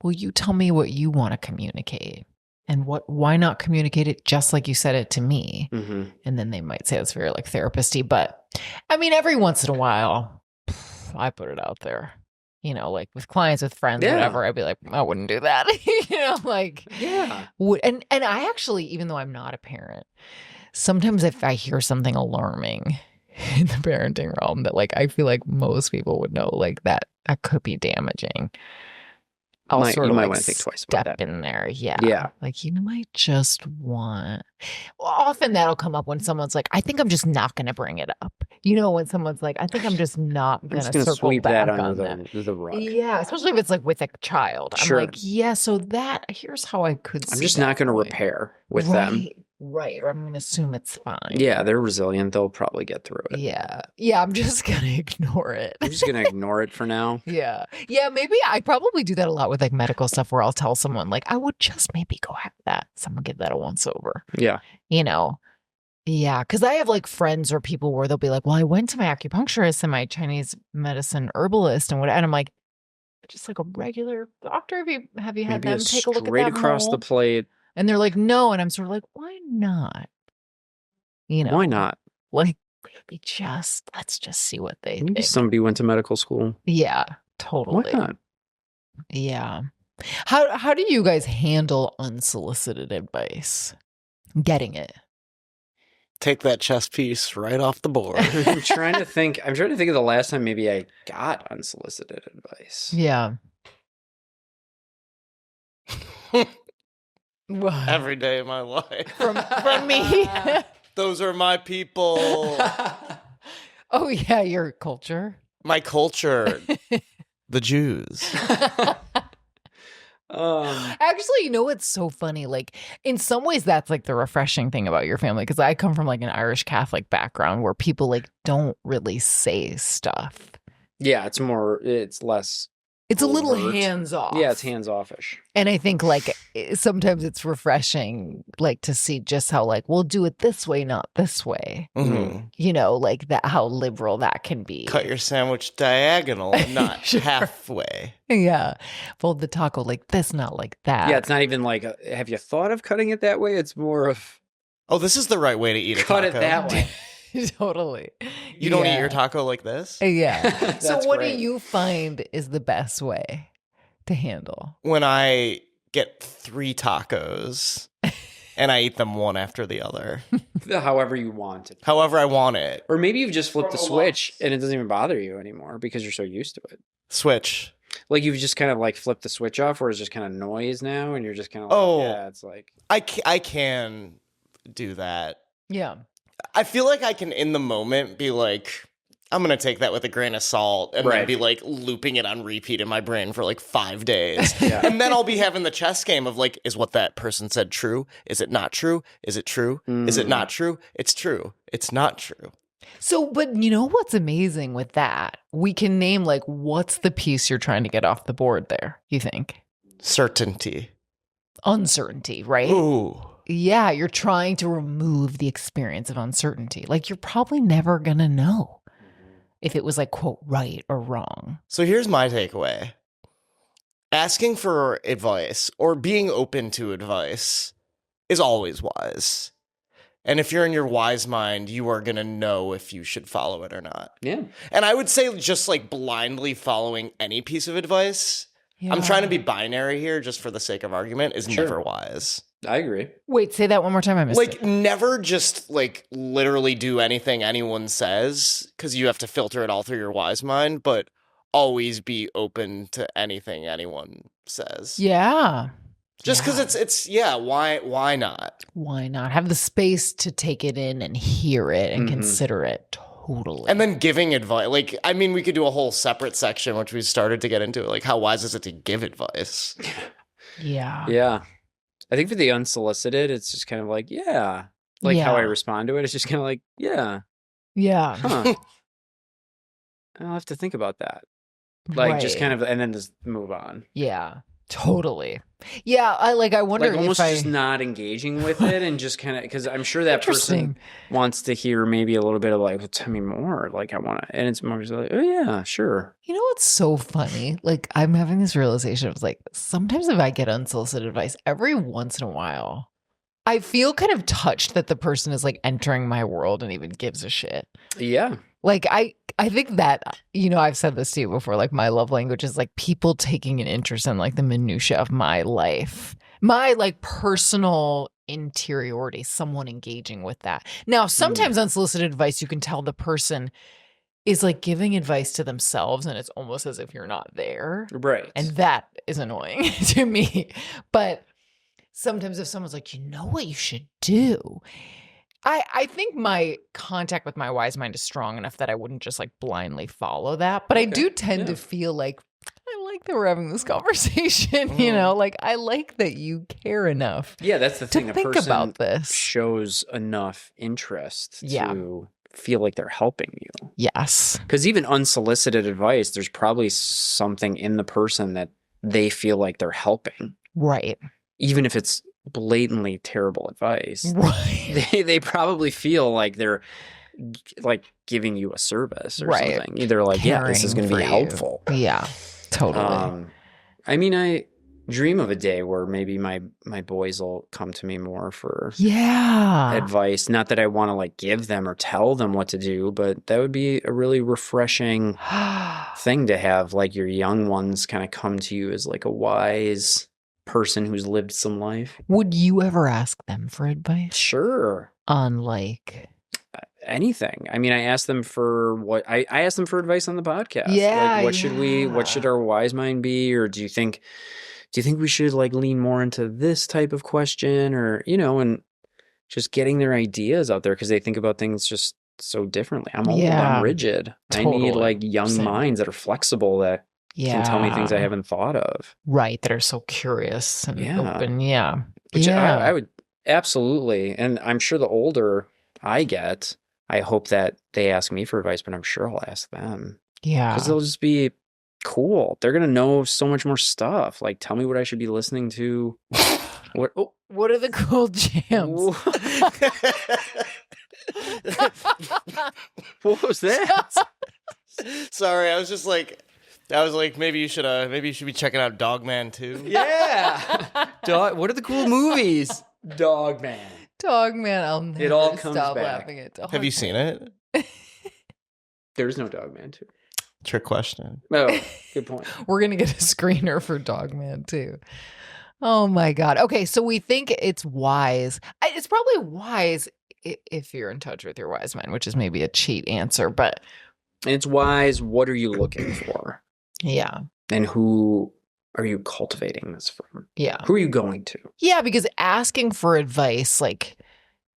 well, you tell me what you want to communicate. And why not communicate it just like you said it to me? Mm-hmm. And then they might say it's very like therapist-y, but every once in a while, I put it out there, like with clients, with friends, whatever. I'd be like, I wouldn't do that, And I actually, even though I'm not a parent, sometimes if I hear something alarming in the parenting realm that like I feel like most people would know, like that could be damaging. I'll sort of like want to think twice about that. In there. Yeah. Like you might just want. Well, often that'll come up when someone's like, I think I'm just not going to bring it up. When someone's like, I think I'm just not going to sweep that under the rug. Yeah. Especially if it's like with a child. Sure. I'm like, so here's how I could I'm just not going to repair with them. Right. Or I'm going to assume it's fine. Yeah. They're resilient. They'll probably get through it. Yeah. Yeah. I'm just going to ignore it. I'm just going to ignore it for now. Yeah. Yeah. Maybe I probably do that a lot with like medical stuff where I'll tell someone like, I would just maybe go have that. Someone give that a once over. Yeah. Yeah. Cause I have like friends or people where they'll be like, well, I went to my acupuncturist and my Chinese medicine herbalist and I'm like, just like a regular doctor. Have you had them take a look at that straight across the plate? And they're like, no. And I'm sort of like, why not? Why not? Like, maybe let's just see what they think. Somebody went to medical school. Yeah, totally. Why not? Yeah. How do you guys handle unsolicited advice? Getting it. Take that chess piece right off the board. I'm trying to think of the last time maybe I got unsolicited advice. Yeah. Every day of my life. From me. Those are my people. Oh, yeah, your culture. My culture. The Jews. Actually, you know what's so funny? Like, in some ways, that's like the refreshing thing about your family, because I come from like an Irish Catholic background where people like don't really say stuff. Yeah, it's less. It's a little overt. hands off. Yeah, it's hands offish. And I think like sometimes it's refreshing, like to see just how like we'll do it this way, not this way. Mm-hmm. You know, like that, how liberal that can be. Cut your sandwich diagonal, not halfway. Yeah, fold the taco like this, not like that. Yeah, it's not even like, have you thought of cutting it that way? It's more of, oh, this is the right way to eat a cut taco. it that way. Totally. You don't eat your taco like this? Yeah. So what great. do you find is the best way to handle? When I get 3 tacos and I eat them one after the other. However you want it. However I want it. Or maybe you've just flipped the switch and it doesn't even bother you anymore because you're so used to it. Switch. Like you've just kind of like flipped the switch off where it's just kind of noise now and you're just kind of like, yeah, it's like. I can do that. Yeah. I feel like I can, in the moment, be like, I'm going to take that with a grain of salt and then be like looping it on repeat in my brain for like 5 days. Yeah. And then I'll be having the chess game of like, is what that person said true? Is it not true? Is it true? Is it not true? It's true. It's not true. So, but you know what's amazing with that? We can name like, what's the piece you're trying to get off the board there, you think? Certainty. Uncertainty, right? Ooh. Yeah, you're trying to remove the experience of uncertainty. Like you're probably never going to know if it was like, quote, right or wrong. So here's my takeaway. Asking for advice or being open to advice is always wise. And if you're in your wise mind, you are going to know if you should follow it or not. Yeah. And I would say just like blindly following any piece of advice, I'm trying to be binary here just for the sake of argument, is never wise. I agree. Wait, say that one more time. I missed it. Like, never just, like, literally do anything anyone says, because you have to filter it all through your wise mind, but always be open to anything anyone says. Yeah. Just because it's why not? Why not? Have the space to take it in and hear it and consider it. Totally. And then giving advice. Like, I mean, we could do a whole separate section, which we started to get into. Like, how wise is it to give advice? Yeah. Yeah. I think for the unsolicited, it's just kind of like, yeah. Like how I respond to it, it's just kind of like, yeah. Yeah. Huh. I'll have to think about that. Like just kind of, and then just move on. Yeah. Totally. Yeah. I wonder like almost if just not engaging with it and just kind of, because I'm sure that person wants to hear maybe a little bit of like, well, tell me more. Like I want to, and it's more just like, oh yeah, sure. You know what's so funny? Like I'm having this realization of like, sometimes if I get unsolicited advice, every once in a while, I feel kind of touched that the person is like entering my world and even gives a shit. Yeah. Like I think that, you know, I've said this to you before, like my love language is like people taking an interest in like the minutia of my life, my like personal interiority, someone engaging with that. Now, sometimes unsolicited advice, you can tell the person is like giving advice to themselves and it's almost as if you're not there. Right. And that is annoying to me. But sometimes if someone's like, you know what you should do? I think my contact with my wise mind is strong enough that I wouldn't just like blindly follow that. But I do tend to feel like I like that we're having this conversation, you know, like I like that you care enough. Yeah, that's the thing. To think about this. Shows enough interest to feel like they're helping you. Yes. Because even unsolicited advice, there's probably something in the person that they feel like they're helping. Right. Even if it's blatantly terrible advice. Right. They probably feel like they're like giving you a service or something. Either like, yeah, this is going to be helpful. Yeah, totally. I mean, I dream of a day where maybe my boys will come to me more for advice. Not that I want to like give them or tell them what to do, but that would be a really refreshing thing to have, like your young ones kind of come to you as like a wise person who's lived some life. Would you ever ask them for advice? Sure. On like anything. I mean, I asked them for I asked them for advice on the podcast. Yeah. Like what should our wise mind be? Or do you think we should like lean more into this type of question, or, you know, and just getting their ideas out there because they think about things just so differently. I'm old, I'm rigid. Totally. I need like young minds that are flexible that can tell me things I haven't thought of. Right. That are so curious and Yeah. open. Yeah. Which yeah. I would absolutely. And I'm sure the older I get, I hope that they ask me for advice, but I'm sure I'll ask them. Yeah. Because they'll just be cool. They're going to know so much more stuff. Like, tell me what I should be listening to. What are the cool jams? What was that? Sorry, I was like, maybe you should be checking out Dogman 2. Yeah. What are the cool movies? Dogman. Dogman. I'll never It all comes stop back. laughing at Dogman. Have you seen it? There's no Dogman 2. Trick question. Oh, good point. We're going to get a screener for Dogman too. Oh my God. Okay. So we think it's wise. It's probably wise if you're in touch with your wise men, which is maybe a cheat answer, but It's wise. What are you looking for? yeah. And who are you cultivating this from? Yeah. Who are you going to? Yeah. Because asking for advice, like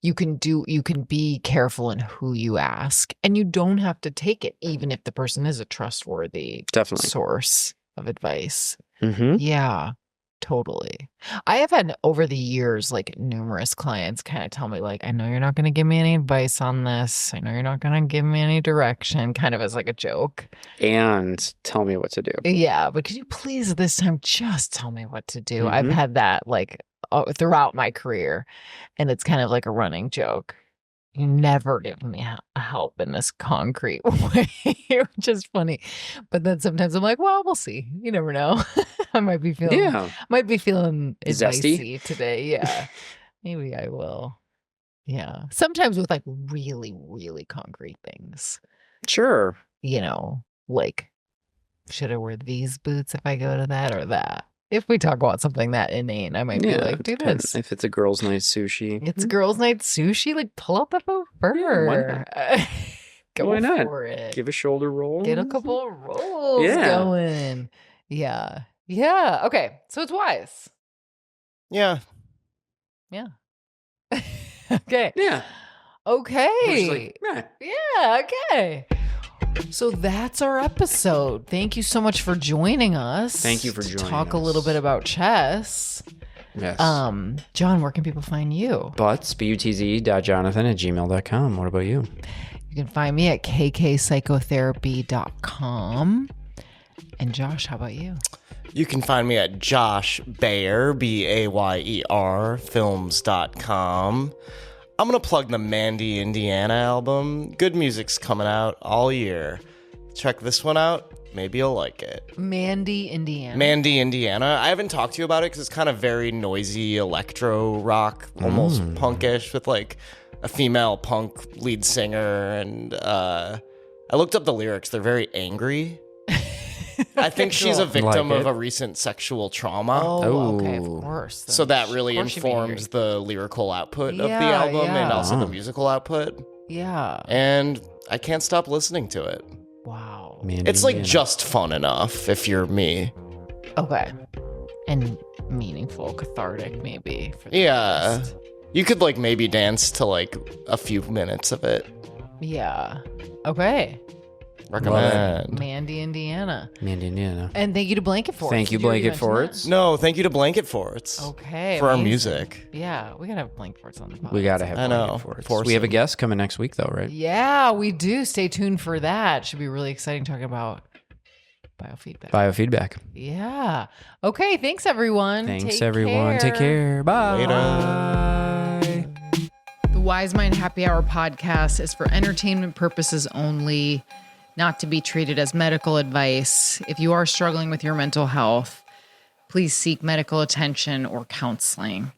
you can be careful in who you ask, and you don't have to take it, even if the person is a trustworthy source of advice. Mm-hmm. Yeah. Totally. I have had over the years, like numerous clients kind of tell me like, I know you're not going to give me any advice on this. I know you're not going to give me any direction, kind of as like a joke. And tell me what to do. Yeah. But could you please this time just tell me what to do? Mm-hmm. I've had that like throughout my career, and it's kind of like a running joke. You never give me help in this concrete way, which is funny. But then sometimes I'm like, well, we'll see. You never know. I might be feeling advicey today. Yeah. Maybe I will. Yeah. Sometimes with like really, really concrete things. Sure. You know, like, should I wear these boots if I go to that or that? If we talk about something that inane, I might be like, do this. If it's a girls' night sushi. It's girls' night sushi, like pull out the fur. Yeah, why not? Go why not? for it. Give a shoulder roll. Get a couple of rolls going. Yeah. Yeah. Okay. So it's wise. Yeah. Yeah. Okay. Yeah. Okay. Like, yeah. Okay. So that's our episode. Thank you so much for joining us. Thank you for joining us. Talk a little bit about chess. Yes. John, where can people find you? butz.jonathan@gmail.com. What about you? You can find me at kkpsychotherapy.com. And Josh, how about you? You can find me at Josh Bayer, Bayer, films.com. I'm going to plug the Mandy, Indiana album. Good music's coming out all year. Check this one out. Maybe you'll like it. Mandy, Indiana. I haven't talked to you about it because it's kind of very noisy electro rock, almost punkish, with like a female punk lead singer. And I looked up the lyrics. They're very angry. I think she's a victim of a recent sexual trauma. Oh, okay, of course. So that really informs the lyrical output of the album and also the musical output. Yeah. And I can't stop listening to it. Wow. It's like just fun enough if you're me. Okay. And meaningful, cathartic maybe. For the rest. You could like maybe dance to like a few minutes of it. Yeah. Okay. Recommend. Mandy, Indiana. Indiana. And thank you to Blanket Forts. Thank you, Blanket Forts. No, thank you to Blanket Forts. Okay. For our music. Yeah, we gotta have Blanket Forts on the podcast. We gotta have Blanket Forts. We have a guest coming next week, though, right? Yeah, we do. Stay tuned for that. Should be really exciting talking about biofeedback. Yeah. Okay. Thanks, everyone. Take care. Bye. Later. The Wise Mind Happy Hour podcast is for entertainment purposes only, not to be treated as medical advice. If you are struggling with your mental health, please seek medical attention or counseling.